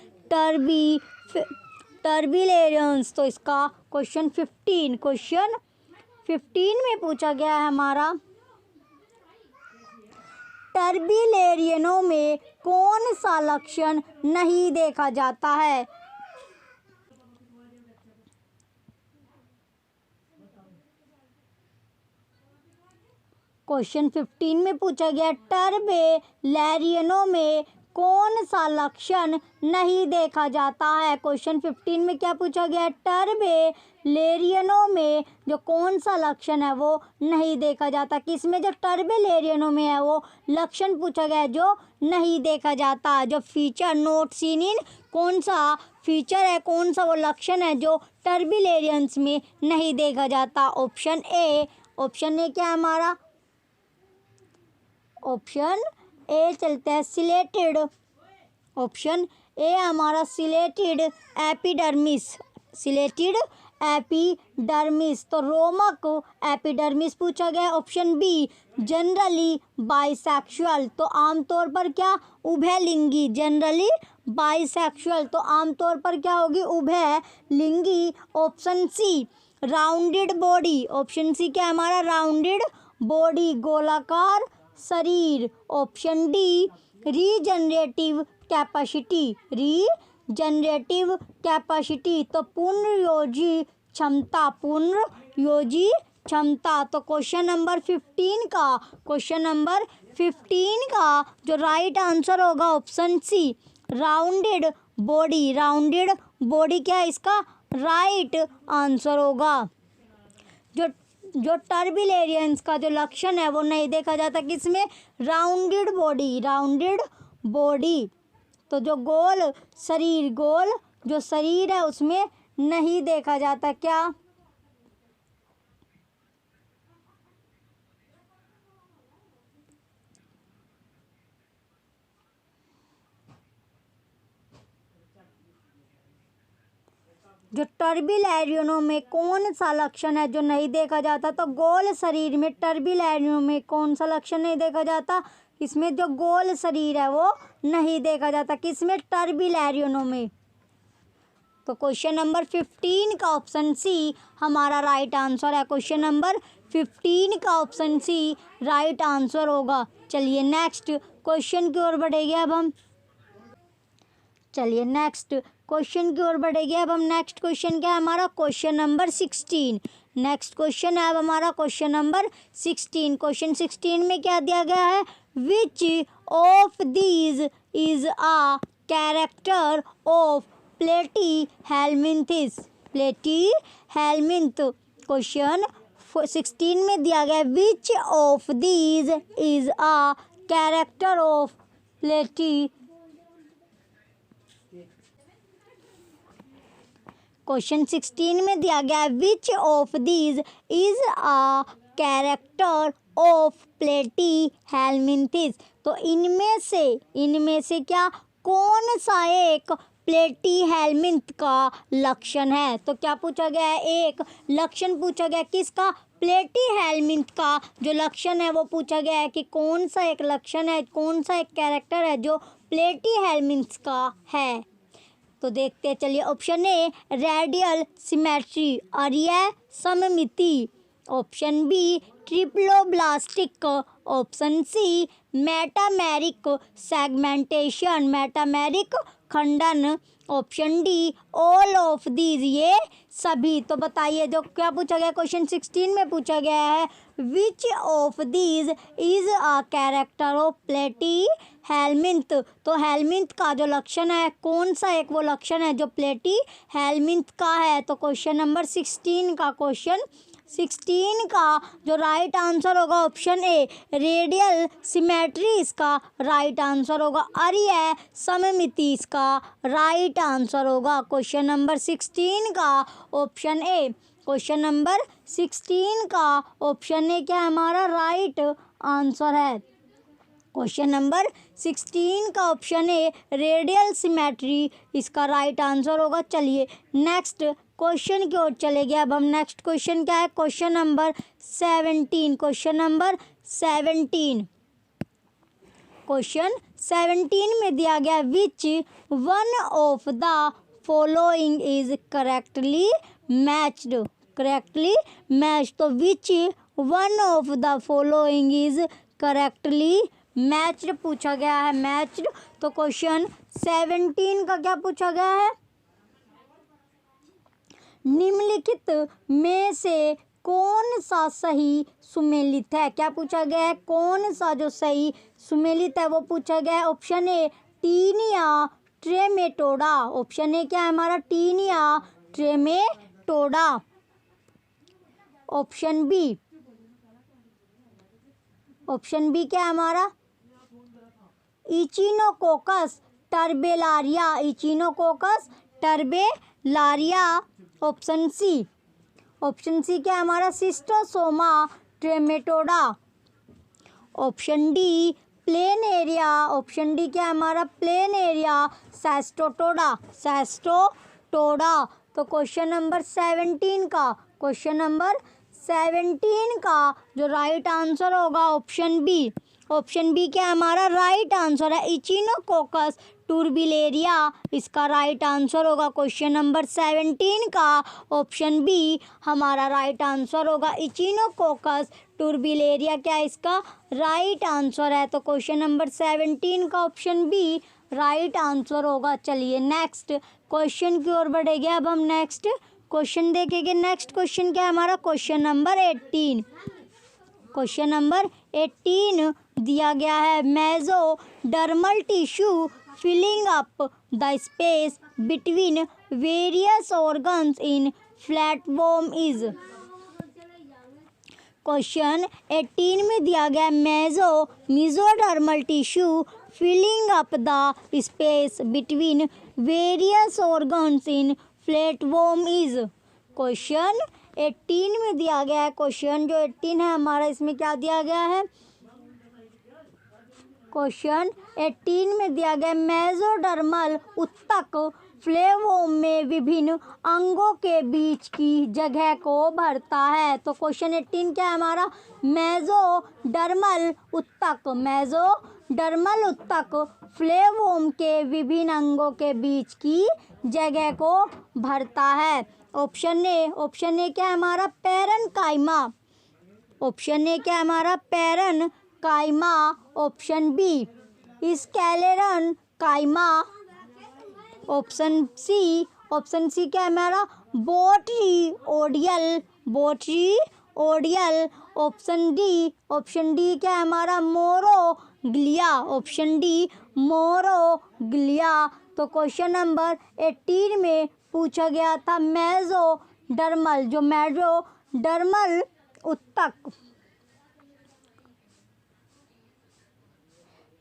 turbellarians. तो इसका क्वेश्चन 15 में पूछा गया है हमारा टर्बिलेरियनों में कौन सा लक्षण नहीं देखा जाता है। क्वेश्चन 15 में पूछा गया टर्बिलेरियनों में कौन सा लक्षण नहीं देखा जाता है। क्वेश्चन 15 में क्या पूछा गया, टर्बिलेरियनों में जो कौन सा लक्षण है वो नहीं देखा जाता। किसमें, जो टर्बिलेरियनों में है वो लक्षण पूछा गया जो नहीं देखा जाता। जो फीचर नोट सीन इन, कौन सा फीचर है, कौन सा वो लक्षण है जो टर्बिलेरियंस में नहीं देखा जाता। ऑप्शन ए क्या है हमारा, ऑप्शन ए चलता है सिलेटेड। ऑप्शन ए हमारा सिलेटेड एपिडर्मिस। तो रोमक एपिडर्मिस पूछा गया। ऑप्शन बी जनरली बाइसेक्सुअल, तो आमतौर पर क्या, उभयलिंगी। जनरली बाइसेक्सुअल तो आमतौर पर क्या होगी, उभयलिंगी। Option C rounded body, option C क्या है हमारा राउंडेड बॉडी, गोलाकार शरीर। Option D regenerative capacity, regenerative capacity तो पुनर्योजी क्षमता, पुनर्योजी क्षमता। तो क्वेश्चन नंबर 15 का, क्वेश्चन नंबर 15 का जो राइट आंसर होगा option C rounded body, rounded body क्या है इसका राइट आंसर होगा। जो टर्बिलेरियंस का जो लक्षण है वो नहीं देखा जाता किसमें, राउंडेड बॉडी, राउंडेड बॉडी। तो जो गोल शरीर, गोल जो शरीर है उसमें नहीं देखा जाता क्या, जो टर्बिलैरियनों में कौन सा लक्षण है जो नहीं देखा जाता, तो गोल शरीर में टर्बिलैरियनों में कौन सा लक्षण नहीं देखा जाता, इसमें जो गोल शरीर है वो नहीं देखा जाता किसमें, टर्बिलैरियनों में। तो क्वेश्चन नंबर 15 का ऑप्शन सी हमारा राइट आंसर है, क्वेश्चन नंबर 15 का ऑप्शन सी राइट आंसर होगा। चलिए नेक्स्ट क्वेश्चन की ओर बढ़ेंगे अब हम, चलिए नेक्स्ट क्वेश्चन की ओर बढ़ेंगे अब हम। नेक्स्ट क्वेश्चन क्या है हमारा, क्वेश्चन नंबर 16। नेक्स्ट क्वेश्चन है अब हमारा क्वेश्चन नंबर 16। क्वेश्चन 16 में क्या दिया गया है, which of these is a character of Platyhelminthes, platyhelminth. Question 16 में दिया गया है which of these is a character of question 16 में दिया गया है which of these is a character of Platyhelminthes. तो इनमें से क्या कौन सा एक प्लेटीहेल्मिन्थ का लक्षण है। तो क्या पूछा गया है, एक लक्षण पूछा गया किसका, प्लेटीहेल्मिन्थ का जो लक्षण है वो पूछा गया है कि कौन सा एक लक्षण है, कौन सा एक कैरेक्टर है जो प्लेटीहेल्मिन्थ का है। तो देखते हैं चलिए, ऑप्शन ए रेडियल सिमेट्री, अरीय सममिति। Option B triploblastic. Option C metameric segmentation, metameric खंडन। Option D all of these, ये सभी। तो बताइए जो क्या पूछा गया क्वेश्चन 16 में पूछा गया है which of these is a character of platyhelminth. तो हेल्मिन्थ का जो लक्षण है कौन सा एक वो लक्षण है जो प्लेटीहेल्मिन्थ का है। तो क्वेश्चन नंबर 16 का, क्वेश्चन 16 का जो राइट आंसर होगा ऑप्शन ए रेडियल सिमेट्री इसका राइट आंसर होगा, अरीय सममिति इसका राइट आंसर होगा। क्वेश्चन नंबर 16 का ऑप्शन ए, क्वेश्चन नंबर 16 का ऑप्शन ए क्या हमारा राइट आंसर है। क्वेश्चन नंबर 16 का ऑप्शन ए रेडियल सिमेट्री इसका राइट आंसर होगा। चलिए नेक्स्ट क्वेश्चन की ओर चले गए अब हम। नेक्स्ट क्वेश्चन क्या है, क्वेश्चन नंबर 17। क्वेश्चन नंबर 17, क्वेश्चन 17 में दिया गया which one of the following is correctly matched, correctly matched. तो which one of the following is correctly matched पूछा गया है, मैच्ड। तो क्वेश्चन 17 का क्या पूछा गया है, निम्नलिखित में से कौन सा सही सुमेलित है। क्या पूछा गया है, कौन सा जो सही सुमेलित है वो पूछा गया है। Option A Taenia Trematoda, option A क्या है हमारा Taenia Trematoda. Option B, option B क्या है हमारा Echinococcus Turbellaria, Echinococcus Turbellaria. Option C, option C क्या है हमारा Schistosoma Trematoda. Option D Planaria, option D क्या है हमारा प्लेन एरिया सेस्टोटोडा, सेस्टोटोडा। तो क्वेश्चन नंबर 17 का, क्वेश्चन नंबर 17 का जो राइट आंसर होगा ऑप्शन बी, ऑप्शन बी क्या हमारा राइट आंसर है इचिनोकोकस टुर्बिलेरिया इसका राइट आंसर होगा। क्वेश्चन नंबर 17 का ऑप्शन बी हमारा राइट आंसर होगा। इचिनोकोकस टुर्बिलेरिया क्या इसका राइट आंसर है। तो क्वेश्चन नंबर 17 का ऑप्शन बी राइट आंसर होगा। चलिए नेक्स्ट क्वेश्चन की ओर बढ़ेंगे। अब हम नेक्स्ट क्वेश्चन देखेंगे। नेक्स्ट क्वेश्चन क्या है हमारा क्वेश्चन नंबर 18। क्वेश्चन नंबर 18 दिया गया है mesodermal tissue filling up the space between various organs in flatworm is. Question 18 में दिया गया mesodermal tissue filling up the space between various organs in flatworm is. Question 18 में दिया गया है। क्वेश्चन जो 18 है हमारा इसमें क्या दिया गया है। क्वेश्चन 18 में दिया गया मेसोडर्मल ऊतक फ्लेवोम में विभिन्न अंगों के बीच की जगह को भरता है। तो क्वेश्चन 18 क्या है हमारा मेसोडर्मल ऊतक फ्लेवोम के विभिन्न अंगों के बीच की जगह को भरता है। ऑप्शन ए क्या है हमारा पैरेन्काइमा। ऑप्शन ए क्या है हमारा parenchyma. Option B sclerenchyma. Option C क्या है हमारा बोट्रिओडियल। ऑप्शन डी क्या है हमारा मोरोग्लिया। Option D मोरोग्लिया। तो क्वेश्चन नंबर 18 में पूछा गया था मेसोडर्मल ऊतक।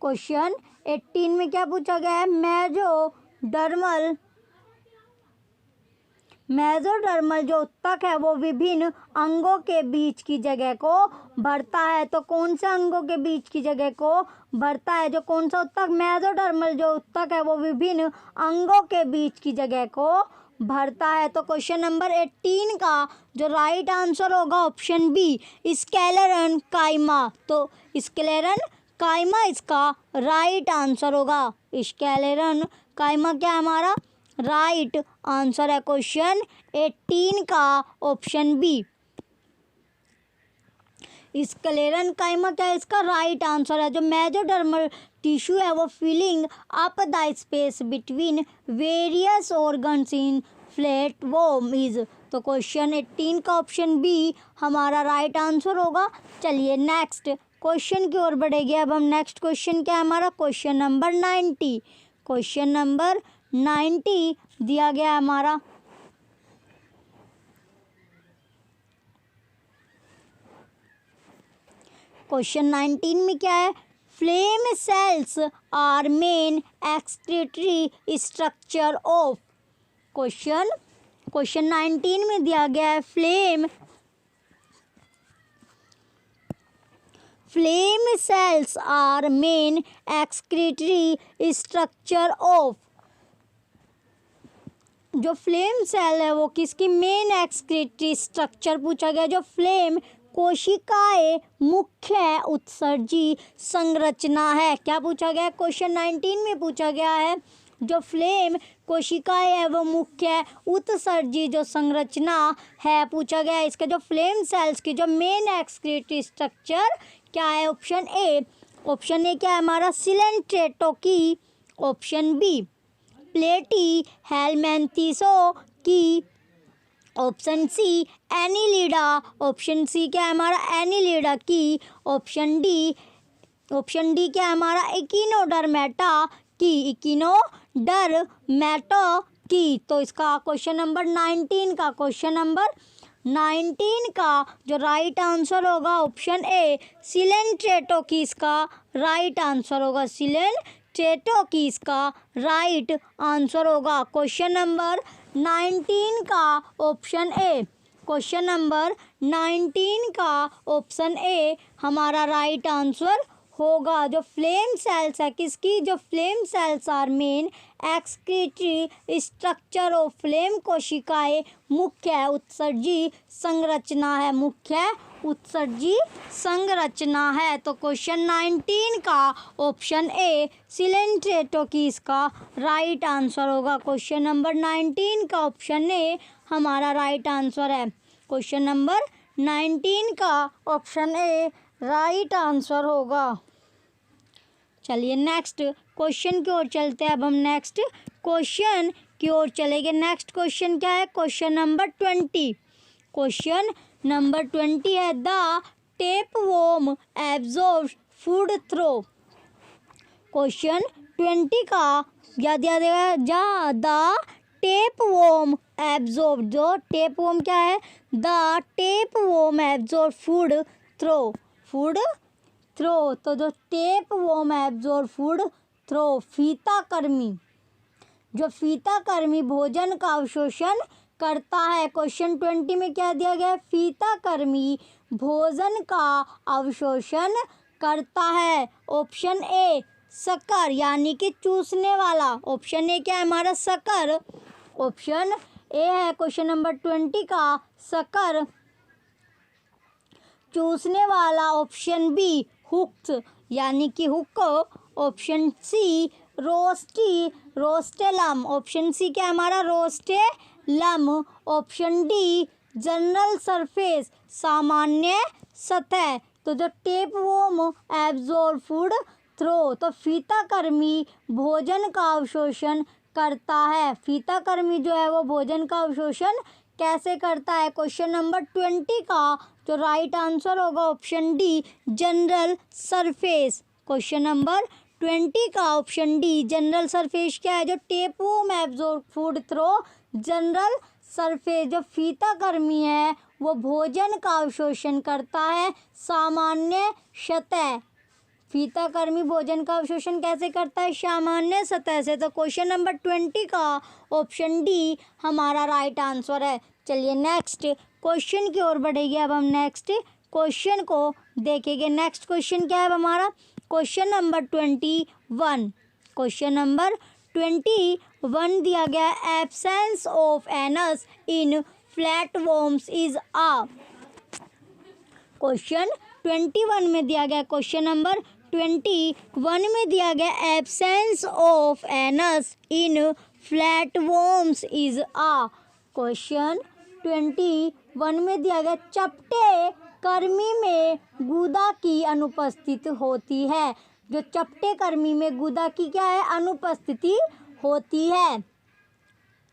क्वेश्चन 18 में क्या पूछा गया है मेसोडर्मल जो ऊतक है वो विभिन्न अंगों के बीच की जगह को भरता है। तो कौन से अंगों के बीच की जगह को भरता है। जो कौन सा ऊतक मेसोडर्मल जो ऊतक है वो विभिन्न अंगों के बीच की जगह को भरता है। तो क्वेश्चन नंबर 18 का जो राइट आंसर होगा ऑप्शन बी स्क्लेरन काइमा। तो स्क्लेरन काइमा इसका राइट आंसर होगा। स्क्लेरन काइमा क्या है हमारा राइट आंसर है। क्वेश्चन 18 का ऑप्शन बी स्क्लेरन काइमा क्या है इसका राइट आंसर है। जो मेसोडर्मल टिश्यू है वो filling up the space between various organs in flatworm is. तो क्वेश्चन 18 का ऑप्शन बी हमारा राइट आंसर होगा। चलिए नेक्स्ट क्वेश्चन की ओर बढ़ेंगे। अब हम नेक्स्ट क्वेश्चन क्या है हमारा क्वेश्चन नंबर 90। क्वेश्चन नंबर 90 दिया गया है हमारा क्वेश्चन 19 में क्या है flame cells are main excretory structure of. Question 19 में दिया गया है flame cells are main excretory structure of. जो फ्लेम सेल है वो किसकी मेन एक्सक्रीटरी स्ट्रक्चर पूछा गया। जो फ्लेम कोशिकाएं मुख्य उत्सर्जी संरचना है। क्या पूछा गया क्वेश्चन 19 में पूछा गया है जो फ्लेम कोशिकाएं है वो मुख्य उत्सर्जी जो संरचना है पूछा गया है। इसका जो फ्लेम सेल्स की जो मेन एक्सक्रीटरी स्ट्रक्चर क्या है ऑप्शन ए क्या है हमारा सिलेंट्रेटो की। ऑप्शन बी प्लेटी हेलमेंथिसो की। Option C annelida. Option C क्या है हमारा एनिलिडा की। ऑप्शन डी क्या है हमारा इकिनोडर्मेटा की। इकिनोडर्मेटा की। तो इसका क्वेश्चन नंबर 19 का जो राइट आंसर होगा ऑप्शन ए सिलेंट्रेटो की इसका राइट आंसर होगा। सिलेंट्रेटो की इसका राइट आंसर होगा। क्वेश्चन नंबर 19 का ऑप्शन ए। क्वेश्चन नंबर 19 का ऑप्शन ए हमारा राइट आंसर होगा। जो फ्लेम सेल्स है किसकी जो flame cells are main excretory structure of flame कोशिकाएं मुख्य उत्सर्जी संरचना है। मुख्य उत्सर्जी संरचना है। तो क्वेश्चन 19 का ऑप्शन ए सिलेंट्रेटो की इसका राइट आंसर होगा। क्वेश्चन नंबर 19 का ऑप्शन ए हमारा राइट आंसर है। क्वेश्चन नंबर 19 का ऑप्शन ए राइट आंसर होगा। चलिए नेक्स्ट क्वेश्चन की ओर चलते हैं। अब हम नेक्स्ट क्वेश्चन की ओर चलेंगे। नेक्स्ट क्वेश्चन क्या है? Question number 20। क्वेश्चन नंबर 20 है the tapeworm absorbs food through. Question 20 का क्या दिया गया? द टेपवर्म एब्जॉर्ब, जो टेपवर्म क्या है? The tapeworm absorb food through, food through. तो जो टेपवर्म एब्जॉर्ब फूड थ्रो, फीताकर्मी, जो फीताकर्मी भोजन का अवशोषण करता है। क्वेश्चन 20 में क्या दिया गया? फीताकर्मी भोजन का अवशोषण करता है। ऑप्शन ए शक्कर, यानी कि चूसने वाला। ऑप्शन ए क्या है हमारा? शक्कर। ऑप्शन ए है क्वेश्चन नंबर 20 का शक्कर, चूसने वाला। ऑप्शन बी हुक्स, यानी कि hook. Option C rostellum, rostellum. Option C क्या है हमारा? Rostellum. Option D general surface, सामान्य सतह। तो जो टेपवर्म एब्जॉर्ब फूड थ्रो, तो फीताकर्मी भोजन का अवशोषण करता है। फीताकर्मी जो है वो भोजन का अवशोषण कैसे करता है? क्वेश्चन नंबर 20 का जो राइट आंसर होगा option D general surface. Question number 20 का ऑप्शन डी जनरल सरफेस क्या है? जो tapeworm absorb food through general surface, जो फीताकर्मी है वो भोजन का अवशोषण करता है सामान्य सतह। फीताकर्मी भोजन का अवशोषण कैसे करता है? सामान्य सतह से। तो क्वेश्चन नंबर 20 का ऑप्शन डी हमारा राइट आंसर है। चलिए नेक्स्ट क्वेश्चन की ओर बढ़ेंगे। अब हम नेक्स्ट क्वेश्चन को देखेंगे। नेक्स्ट क्वेश्चन क्या है हमारा? Question number 21। क्वेश्चन नंबर 21 दिया गया है absence of anus in flatworms is a. Question 21 में दिया गया, क्वेश्चन नंबर 21 में दिया गया absence of anus in flatworms is a. Question 21 में दिया गया चपटे कर्मी में गुदा की अनुपस्थिति होती है। जो चपटे कर्मी में गुदा की क्या है? अनुपस्थिति होती है।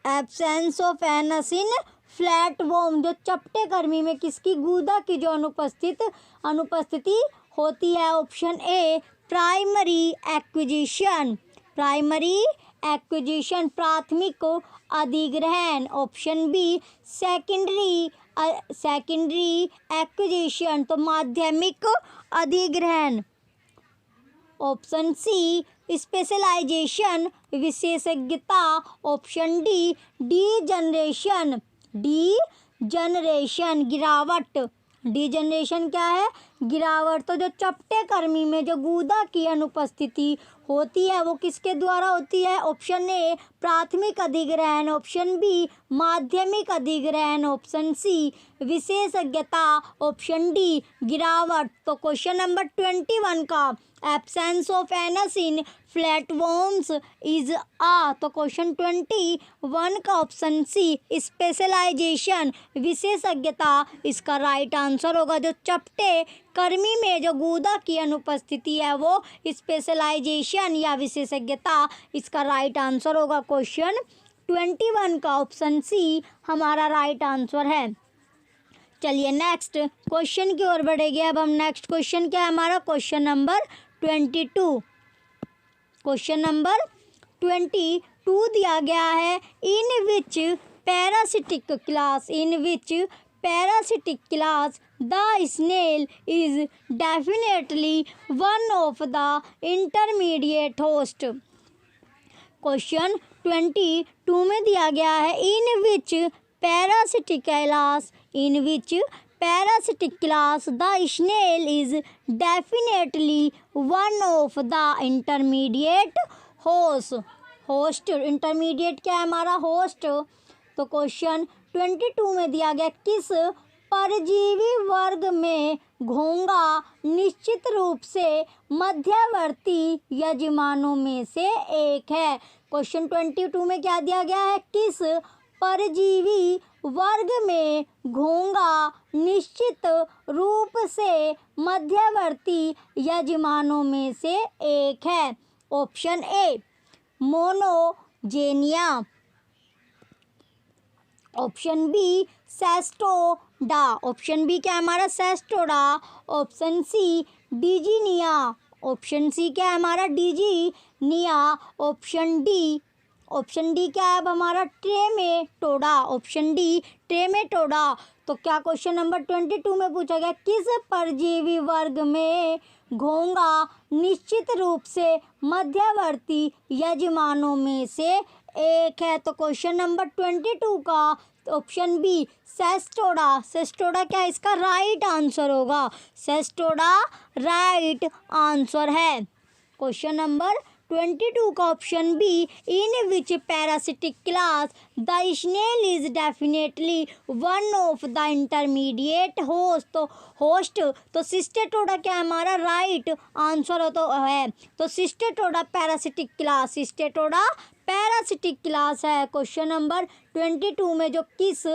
Absence of anus in flatworm, जो चपटे कर्मी में किसकी? गुदा की जो अनुपस्थिति होती है। ऑप्शन ए प्राइमरी एक्विजिशन, प्राइमरी एक्विजिशन प्राथमिक अधिग्रहण। ऑप्शन बी सेकेंडरी एक्विजिशन, तो माध्यमिक अधिग्रहण। ऑप्शन सी स्पेशलाइजेशन विशेषज्ञता। ऑप्शन डी डीजनरेशन गिरावट। डीजनरेशन क्या है? गिरावट। तो जो चपटे कर्मी में जो गुदा की अनुपस्थिति होती है वो किसके द्वारा होती है? ऑप्शन ए प्राथमिक अधिग्रहण। ऑप्शन बी माध्यमिक अधिग्रहण। ऑप्शन सी विशेषज्ञता। ऑप्शन डी गिरावट। तो क्वेश्चन नंबर 21 का absence of anus in flatworms is ah, तो क्वेश्चन 21 का ऑप्शन सी स्पेशलाइजेशन विशेषज्ञता इसका राइट आंसर होगा। जो चपटे कर्मी में जो गुदा की अनुपस्थिति है वो स्पेशलाइजेशन या विशेषज्ञता इसका राइट आंसर होगा। क्वेश्चन 21 का ऑप्शन सी हमारा राइट आंसर है। चलिए नेक्स्ट क्वेश्चन की ओर बढ़ेंगे। अब हम नेक्स्ट क्वेश्चन क्या है हमारा? Question number 22। क्वेश्चन नंबर 22 दिया गया है in which parasitic class the snail is definitely one of the intermediate host. Question 22 में दिया गया है in which parasitic class the snail is definitely one of the intermediate host. Intermediate क्या है हमारा? होस्ट। तो क्वेश्चन 22 में दिया गया किस परजीवी वर्ग में घोंघा निश्चित रूप से मध्यवर्ती यजमानों में से एक है। क्वेश्चन 22 में क्या दिया गया है? किस परजीवी वर्ग में घोंघा निश्चित रूप से मध्यवर्ती यजमानों में से एक है। Option A Monogenea, option B Cestoda, option B क्या है हमारा? Cestoda, option C Digenea, option C क्या है हमारा? डिजीनिया, ऑप्शन डी क्या है अब हमारा? ट्रेमेटोडा, ऑप्शन डी ट्रेमेटोडा। तो क्या क्वेश्चन नंबर 22 में पूछा गया किस परजीवी वर्ग में घोंघा निश्चित रूप से मध्यवर्ती यजमानों में से एक है? तो क्वेश्चन नंबर 22 का ऑप्शन बी सेस्टोडा, सेस्टोडा क्या इसका राइट आंसर होगा? सेस्टोडा राइट आंसर है। क्वेश्चन नंबर 22 का option B in which parasitic class the snail is definitely one of the intermediate host. तो होस्ट तो सिस्टेटोडा क्या हमारा राइट आंसर हो तो है। तो सिस्टेटोडा पैरासिटिक क्लास, सिस्टेटोडा पैरासिटिक क्लास है। क्वेश्चन नंबर 22 में जो किस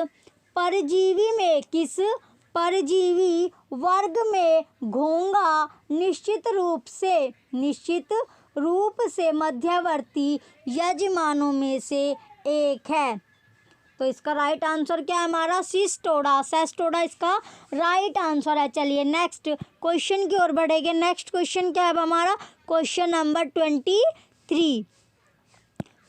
परजीवी वर्ग में घोंघा निश्चित रूप से मध्यवर्ती यजमानों में से एक है। तो इसका राइट आंसर क्या है हमारा? सिस्टोडा, सेस्टोडा इसका राइट आंसर है। चलिए नेक्स्ट क्वेश्चन की ओर बढ़ेंगे। नेक्स्ट क्वेश्चन क्या है अब हमारा? Question number 23।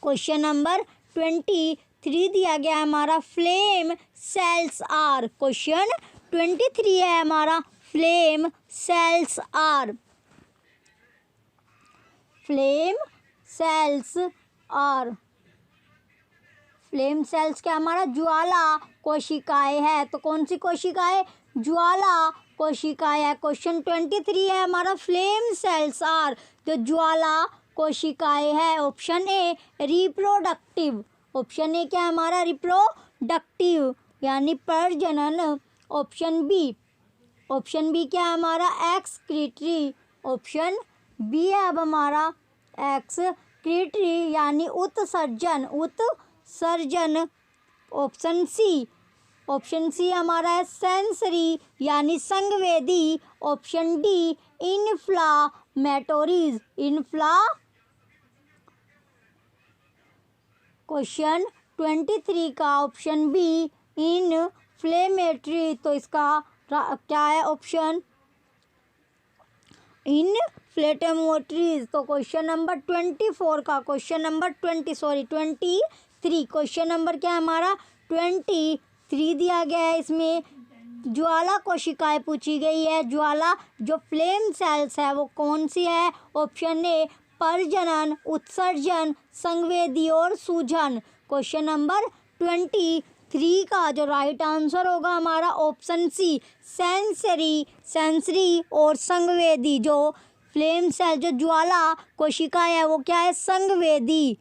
क्वेश्चन नंबर 23 दिया गया है हमारा फ्लेम सेल्स आर। क्वेश्चन 23 है हमारा flame cells are. Flame cells are, flame cells क्या हमारा? ज्वाला कोशिकाएं है। तो कौन सी कोशिकाएं? ज्वाला कोशिकाएं है। क्वेश्चन 23 है हमारा फ्लेम सेल्स आर जो ज्वाला कोशिकाएं है। Option A reproductive, option A क्या है हमारा? रिप्रोडक्टिव यानी प्रजनन। ऑप्शन बी क्या है हमारा? एक्सक्रीटरी, ऑप्शन बी है अब हमारा एक्सक्रीटरी यानी उत्सर्जन। ऑप्शन सी हमारा है सेंसरी यानी संवेदी। ऑप्शन डी इन्फ्लामेटोरीज, क्वेश्चन 23 का ऑप्शन बी इन्फ्लेमेटरी। तो इसका क्या है ऑप्शन? इन्फ्लेमेटरीज। तो क्वेश्चन नंबर 23 क्वेश्चन नंबर क्या है हमारा? 23 दिया गया है। इसमें ज्वाला कोशिकाएं पूछी गई है। ज्वाला जो फ्लेम सेल्स है वो कौन सी है? ऑप्शन ए प्रजनन, उत्सर्जन, संवेदी और सूजन। क्वेश्चन नंबर 23 का जो राइट आंसर होगा हमारा ऑप्शन सी सेंसरी और संवेदी। जो फ्लेम सेल जो ज्वाला कोशिकाएं है वो क्या है? संवेदी।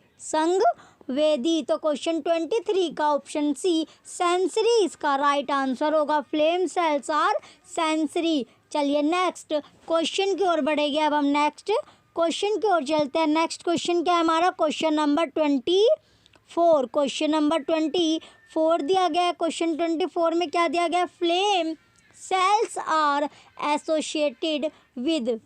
तो क्वेश्चन 23 का ऑप्शन सी सेंसरी इसका राइट आंसर होगा। Flame cells are sensory. चलिए नेक्स्ट क्वेश्चन की ओर बढ़ेंगे। अब हम नेक्स्ट क्वेश्चन की ओर चलते हैं। नेक्स्ट क्वेश्चन क्या है हमारा? Question number 24। क्वेश्चन नंबर 24 दिया गया है। क्वेश्चन 24 में क्या दिया गया? Flame cells are associated with.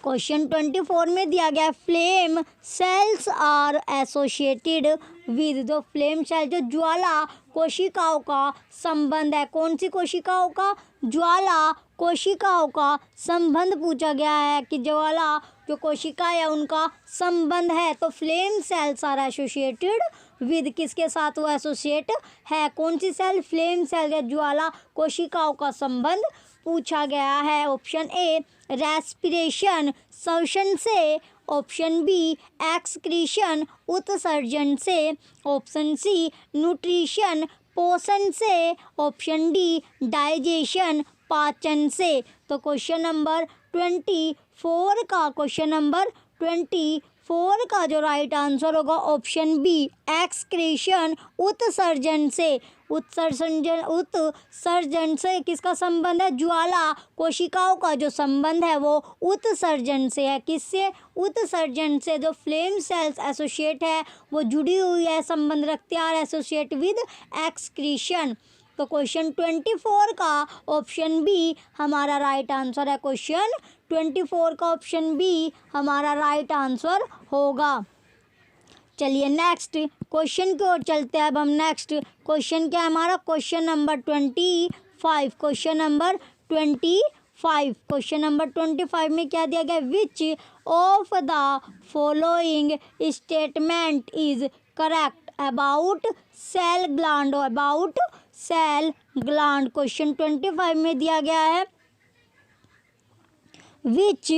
Question 24 में दिया गया flame cells are associated with. जो फ्लेम सेल जो ज्वाला कोशिकाओं का संबंध है। कौन सी कोशिकाओं का? ज्वाला कोशिकाओं का संबंध पूछा गया है कि ज्वाला जो कोशिकाएं है उनका संबंध है। तो flame cells are associated with किसके साथ वो एसोसिएट है? कौन सी सेल? फ्लेम सेल या ज्वाला कोशिकाओं का संबंध पूछा गया है। ऑप्शन ए रेस्पिरेशन श्वसन से, ऑप्शन बी एक्सक्रीशन उत्सर्जन से, ऑप्शन सी न्यूट्रिशन पोषण से, ऑप्शन डी डाइजेशन पाचन से। तो क्वेश्चन नंबर 24 का जो राइट आंसर होगा ऑप्शन बी एक्सक्रीशन उत्सर्जन से। उत्सर्जन से किसका संबंध है? ज्वाला कोशिकाओं का जो संबंध है वो उत्सर्जन से है। किससे? उत्सर्जन से। जो फ्लेम सेल्स एसोसिएट है वो जुड़ी हुई है, संबंध रखते हैं एसोसिएट विद एक्सक्रीशन। तो क्वेश्चन 24 का ऑप्शन बी हमारा राइट आंसर है। क्वेश्चन 24 का ऑप्शन बी हमारा राइट आंसर होगा। चलिए नेक्स्ट क्वेश्चन की ओर चलते हैं। अब हम नेक्स्ट क्वेश्चन क्या है हमारा? Question number 25। Question number 25। Question number 25 में क्या दिया गया? Which of the following statement is correct about cell gland? About cell gland question 25 में दिया गया है। Which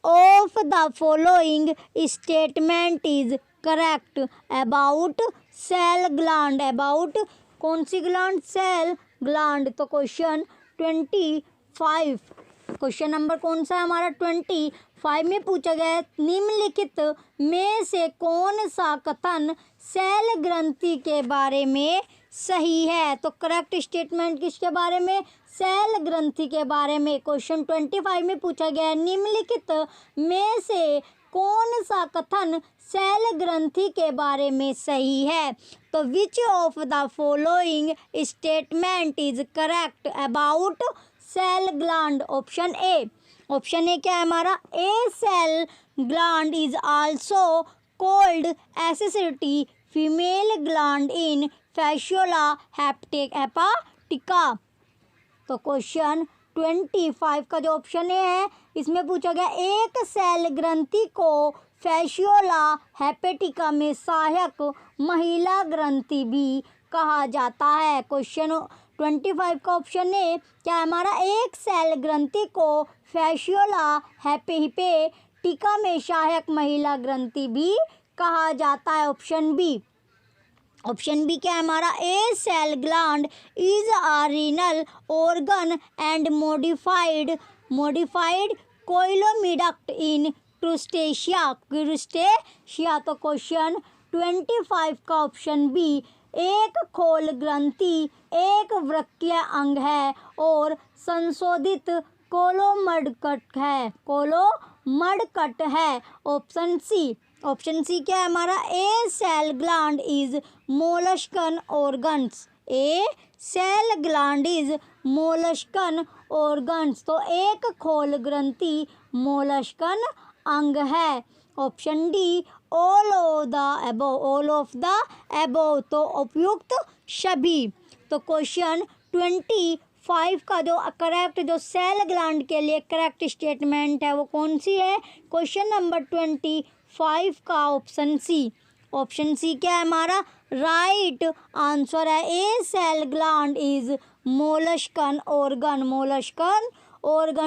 of the following statement is correct about cell gland? About कौन सी ग्लैंड? Cell gland. तो क्वेश्चन 25 क्वेश्चन नंबर कौन सा है हमारा? 25 में पूछा गया है निम्नलिखित में से कौन सा कथन सेल ग्रंथि के बारे में सही है? तो करेक्ट स्टेटमेंट किसके बारे में? सेल ग्रंथि के बारे में। क्वेश्चन 25 में पूछा गया है निम्नलिखित में से कौन सा कथन सेल ग्रंथि के बारे में सही है? तो which of the following statement is correct about cell gland? Option A. Option A क्या है हमारा? A shell gland is also called एसेसिटी female gland in Fasciola hepatica. तो क्वेश्चन 25 का जो ऑप्शन ए है इसमें पूछा गया एक सेल ग्रंथि को फैसियोला हेपेटिका में सहायक महिला ग्रंथि भी कहा जाता है। क्वेश्चन 25 का ऑप्शन ए क्या हमारा? एक सेल ग्रंथि को फैसियोला हेपेटिका में सहायक महिला ग्रंथि भी कहा जाता है। Option B. ऑप्शन बी क्या है हमारा? A shell gland is a renal organ and modified coelomoduct in Crustacea. तो क्वेश्चन 25 का ऑप्शन बी एक खोल ग्रंथि एक वृक्कीय अंग है और संशोधित कोलोमडकट है। Option C. ऑप्शन सी क्या है हमारा? A shell gland is molluscan organs. A shell gland is molluscan organs. तो एक खोल ग्रंथि मोलस्कन अंग है। Option D all of the above. तो उपयुक्त सभी। तो क्वेश्चन 25 का जो करेक्ट जो सेल ग्लैंड के लिए करेक्ट स्टेटमेंट है वो कौन सी है? क्वेश्चन नंबर 25 का ऑप्शन सी। ऑप्शन सी क्या है हमारा? राइट आंसर है। A shell gland is molluscan organ.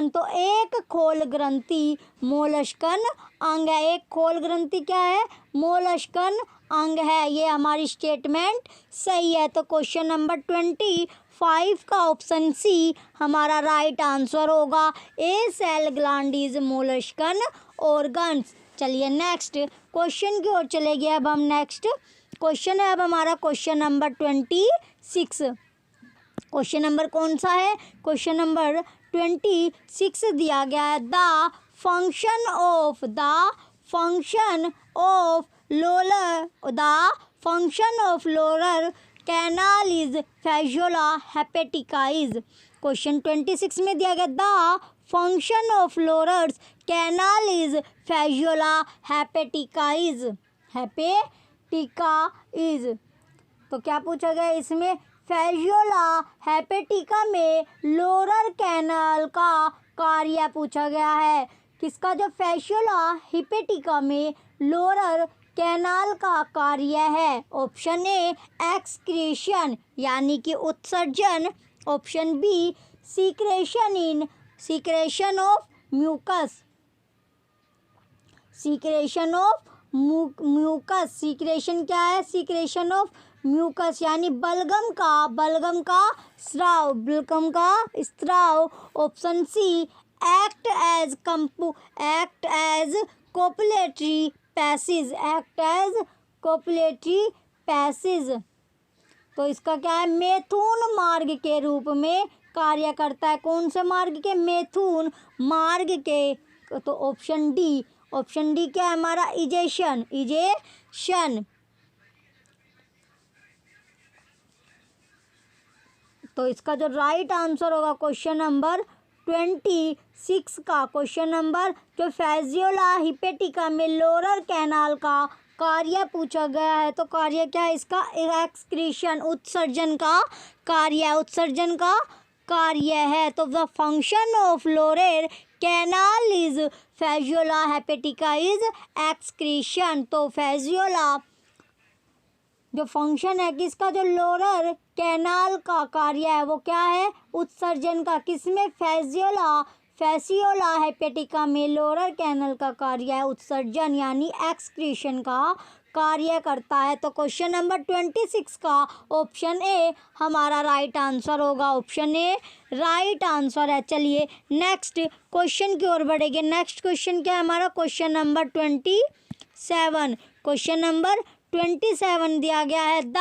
तो एक खोल ग्रंथि मोलस्कन अंग है। एक खोल ग्रंथि क्या है? मोलस्कन अंग है। ये हमारी स्टेटमेंट सही है। तो क्वेश्चन नंबर 25 का ऑप्शन सी हमारा राइट आंसर होगा। A shell gland is molluscan organs. चलिए नेक्स्ट क्वेश्चन की ओर चलेंगे। अब हम नेक्स्ट क्वेश्चन है अब हमारा क्वेश्चन नंबर 26। क्वेश्चन नंबर कौन सा है? क्वेश्चन नंबर 26 दिया गया है the function of lower canal is fasciola hepatica is. Question 26 में दिया गया the function of lower canal is fasciola hepatica is. तो क्या पूछा गया इसमें? फैसियोला हेपेटिका में लोअर कैनाल का कार्य पूछा गया है। किसका? जो फैसियोला हेपेटिका में लोअर कैनाल का कार्य है। ऑप्शन ए एक्सक्रीशन यानी कि उत्सर्जन। Option B secretion of mucus. Secretion क्या है? सीक्रेशन ऑफ म्यूकस यानी बलगम का स्राव। Option C act as copulatory passage. तो इसका क्या है, मैथुन मार्ग के रूप में कार्य करता है। कौन से मार्ग के, मैथुन मार्ग के। तो ऑप्शन डी क्या है हमारा, इजेशन। तो इसका जो राइट आंसर होगा क्वेश्चन नंबर 26 का, क्वेश्चन नंबर जो फेजियोला हिपेटिका में लोअर कैनाल का कार्य पूछा गया है, तो कार्य क्या है इसका, एक्सक्रीशन, उत्सर्जन का कार्य है। तो the function of lower canal is Fasciola hepatica is excretion. तो फेजियोला जो फंक्शन है किसका, जो लोअर कैनाल का कार्य है वो क्या है, उत्सर्जन का। किसमें, फेसियोला हेपेटिका में लोअर कैनाल का कार्य है उत्सर्जन यानी एक्सक्रीशन का कार्य करता है। तो क्वेश्चन नंबर 26 का ऑप्शन ए हमारा राइट आंसर होगा। ऑप्शन ए राइट आंसर है। चलिए नेक्स्ट क्वेश्चन की ओर बढ़ेंगे। नेक्स्ट क्वेश्चन क्या है हमारा, क्वेश्चन नंबर 27। क्वेश्चन नंबर 27 दिया गया है, the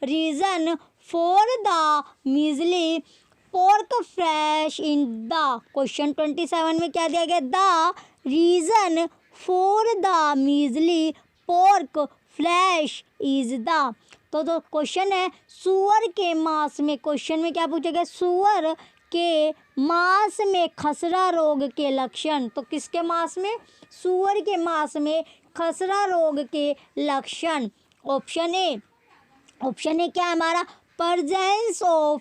reason for the मीजली pork flash in the. Question 27 में क्या दिया गया, the reason for the मीजली pork flash is the. तो क्वेश्चन है सुअर के मांस में, क्वेश्चन में क्या पूछा गया, सुअर के मांस में खसरा रोग के लक्षण। तो किसके मांस में, सुअर के मांस में खसरा रोग के लक्षण। ऑप्शन ए क्या है हमारा, प्रेजेंस ऑफ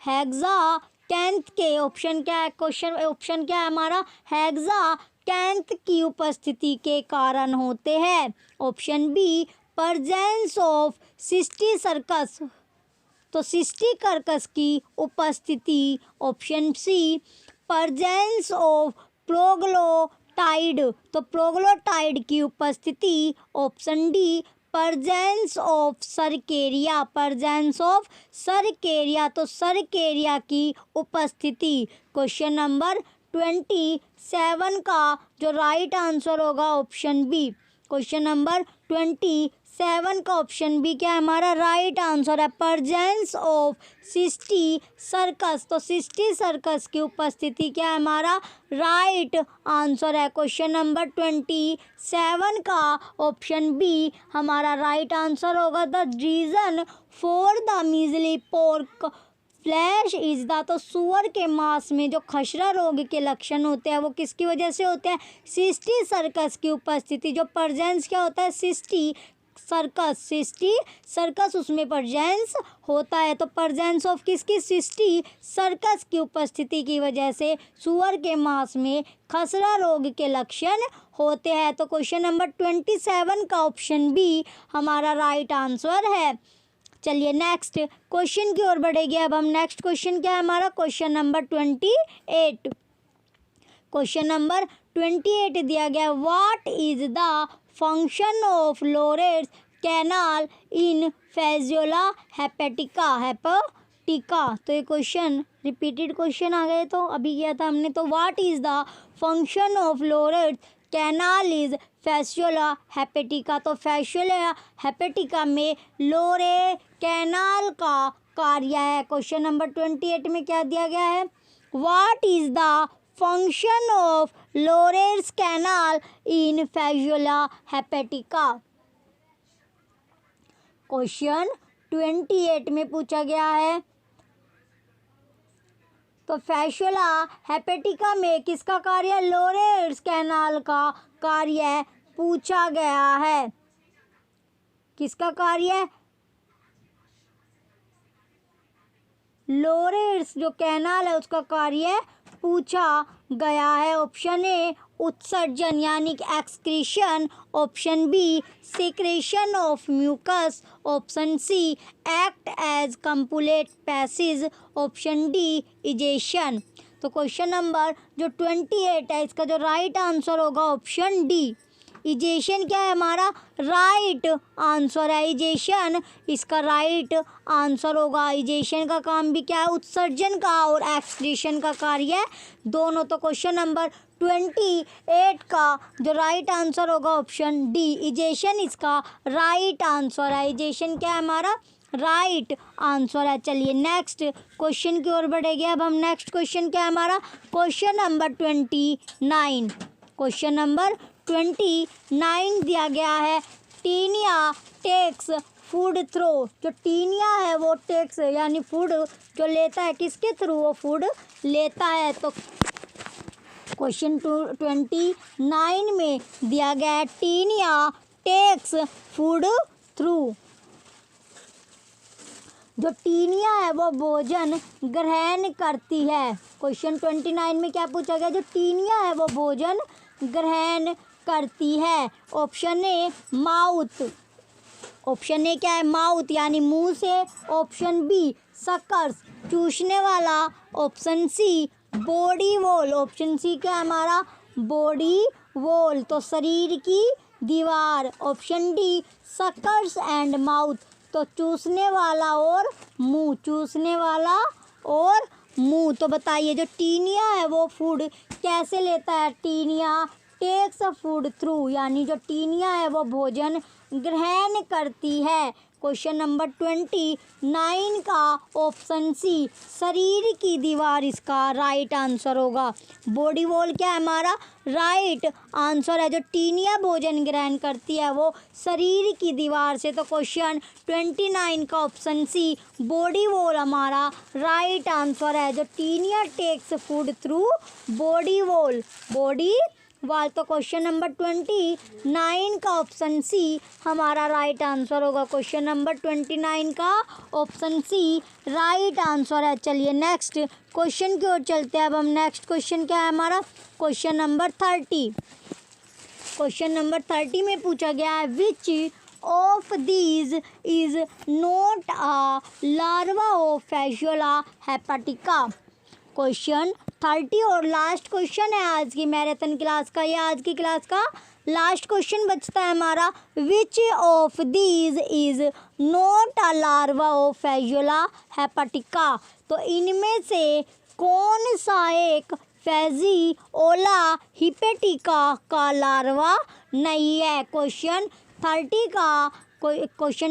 हेक्साटेंथ के, ऑप्शन क्या है, ऑप्शन क्या है हमारा, हेक्साटेंथ की उपस्थिति के कारण होते हैं। Option B presence of cysticercus, तो सिस्टी कर्कस की उपस्थिति। Option C presence of proglottid, तो प्रोग्लोटाइड की उपस्थिति। Option D presence of cercaria, तो सरकेरिया की उपस्थिति। क्वेश्चन नंबर 27 का जो राइट आंसर होगा ऑप्शन बी। क्वेश्चन नंबर 27 का ऑप्शन बी क्या है हमारा राइट आंसर है, प्रेजेंस ऑफ सिस्टी सर्कस। तो सिस्टी सर्कस की उपस्थिति क्या है हमारा राइट आंसर है। क्वेश्चन नंबर 27 का ऑप्शन बी हमारा राइट आंसर होगा। The reason for the मीजली pork flash is the, तो सुअर के मांस में जो खसरा रोग के लक्षण होते हैं वो किसकी वजह से होते हैं, सिस्टी सर्कस की उपस्थिति। जो प्रेजेंस क्या होता है, सिस्टी सर्कस उसमें प्रेजेंस होता है। तो प्रेजेंस ऑफ किसकी, सिस्टी सर्कस की उपस्थिति की वजह से सुअर के मांस में खसरा रोग के लक्षण होते हैं। तो क्वेश्चन नंबर 27 का ऑप्शन बी हमारा राइट आंसर है। चलिए नेक्स्ट क्वेश्चन की ओर बढ़ेंगे। अब हम नेक्स्ट क्वेश्चन क्या है हमारा, क्वेश्चन नंबर 28। क्वेश्चन नंबर 28 दिया गया, what is the function of lower canal in Fasciola hepatica. तो ये क्वेश्चन रिपीटेड क्वेश्चन आ गए, तो अभी किया था हमने। तो what is the function of lower canal is Fasciola hepatica. तो फेजियोला हेपेटिका में लोअर कैनाल का कार्य है। क्वेश्चन नंबर 28 में क्या दिया गया है, what is the function of lower canal in Fasciola hepatica. Question 28 में पूछा गया है। तो फेजियोला हेपेटिका में किसका कार्य, लोअर कैनाल का कार्य पूछा गया है। किसका कार्य, लोअर जो कैनाल है उसका कार्य पूछा गया है। ऑप्शन ए उत्सर्जन यानी कि excretion. Option B secretion of mucus. Option C act as copulate passage. Option D egestion. तो क्वेश्चन नंबर जो 28 है इसका जो राइट आंसर होगा ऑप्शन डी, इजेशन क्या है हमारा राइट आंसर है। इजेशन इसका राइट आंसर होगा। इजेशन का काम भी क्या है, उत्सर्जन का और एक्सक्रीशन का कार्य दोनों। तो क्वेश्चन नंबर 28 का जो राइट आंसर होगा ऑप्शन डी, इजेशन इसका राइट आंसर है। इजेशन क्या है हमारा राइट आंसर है। चलिए नेक्स्ट क्वेश्चन की ओर बढ़ेंगे। अब हम नेक्स्ट क्वेश्चन क्या है हमारा क्वेश्चन नंबर 29। क्वेश्चन नंबर 29 दिया गया है, टीनिया टेक्स फूड थ्रू। जो टीनिया है वो टेक्स यानी फूड जो लेता है, किसके थ्रू वो फूड लेता है। तो क्वेश्चन 29 में दिया गया है, टीनिया टेक्स फूड थ्रू। जो टीनिया है वो भोजन ग्रहण करती है। क्वेश्चन 29 में क्या पूछा गया, जो टीनिया है वो भोजन ग्रहण करती है। Option A mouth, option A क्या है माउथ यानी मुंह से। ऑप्शन बी सकर्स चूसने वाला। Option C body wall, option C क्या है हमारा बॉडी वॉल तो शरीर की दीवार। Option D suckers and mouth तो चूसने वाला और मुंह, चूसने वाला और मुंह। तो बताइए जो टीनिया है वो फूड कैसे लेता है। Taenia takes a food through यानी जो टीनिया है वो भोजन ग्रहण करती है। क्वेश्चन नंबर 29 का ऑप्शन सी शरीर की दीवार इसका राइट आंसर होगा। बॉडी वॉल क्या है हमारा राइट आंसर है। जो टीनिया भोजन ग्रहण करती है वो शरीर की दीवार से। तो क्वेश्चन 29 का ऑप्शन सी बॉडी वॉल हमारा राइट आंसर है। जो Taenia takes food through body wall, body wall. तो क्वेश्चन नंबर 29 का ऑप्शन सी हमारा राइट आंसर होगा। क्वेश्चन नंबर 29 का ऑप्शन सी राइट आंसर है। चलिए नेक्स्ट क्वेश्चन की ओर चलते हैं। अब हम नेक्स्ट क्वेश्चन क्या है हमारा क्वेश्चन नंबर 30। क्वेश्चन नंबर 30 में पूछा गया है, which of these is not a larva of Fasciola hepatica. Question 30 और लास्ट क्वेश्चन है आज की मैराथन क्लास का। यह आज की क्लास का लास्ट क्वेश्चन बचता है हमारा, which of these is not a larva of Fasciola hepatica. तो इनमें से कौन सा एक फैसियोला हेपेटिका का लार्वा नहीं है। क्वेश्चन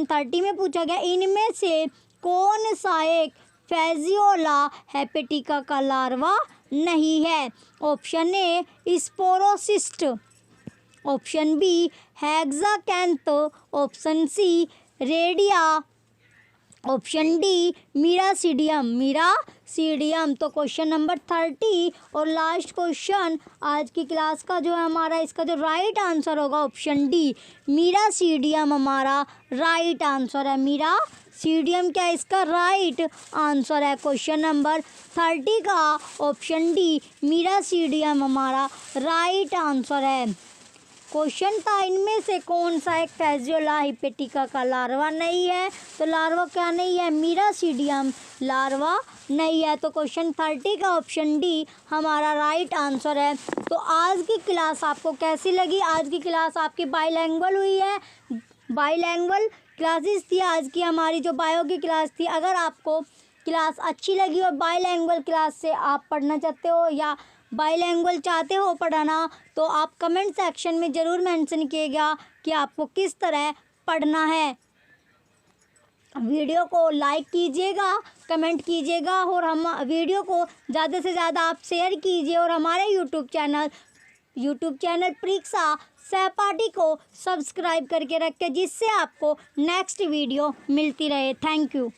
30 में पूछा गया, इनमें से कौन सा एक फैसियोला हेपेटिका का लार्वा नहीं है। Option A sporocyst, option B hexacanth, option C redia, option D miracidium. तो क्वेश्चन नंबर 30 और लास्ट क्वेश्चन आज की क्लास का जो है हमारा, इसका जो राइट आंसर होगा ऑप्शन डी मीरासीडियम हमारा राइट आंसर है। मीरासीडियम क्या इसका राइट आंसर है। क्वेश्चन नंबर 30 का ऑप्शन डी मीरासीडियम हमारा राइट आंसर है। क्वेश्चन था इनमें से कौन सा एक फैसियोला हेपेटिका का लार्वा नहीं है। तो लार्वा क्या नहीं है, मीरासीडियम लार्वा नहीं है। तो क्वेश्चन 30 का ऑप्शन डी हमारा राइट आंसर है। तो आज की क्लास आपको कैसी लगी। आज की क्लास आपकी बाईलैंग्वेज हुई है, बाईलैंग्वेज क्लासेस थी आज की हमारी जो बायो की क्लास थी। अगर आपको क्लास अच्छी लगी और बाईलैंग्वेज क्लास से आप पढ़ना चाहते हो या बाईलैंग्वेज चाहते हो पढ़ाना, तो आप कमेंट सेक्शन में ज़रूर मेंशन कीजिएगा कि आपको किस तरह पढ़ना है। वीडियो को लाइक कीजिएगा, कमेंट कीजिएगा और हम वीडियो को ज़्यादा से ज़्यादा आप शेयर कीजिए और हमारे यूट्यूब चैनल परीक्षा सहपाठी को सब्सक्राइब करके रखें, जिससे आपको नेक्स्ट वीडियो मिलती रहे। Thank you.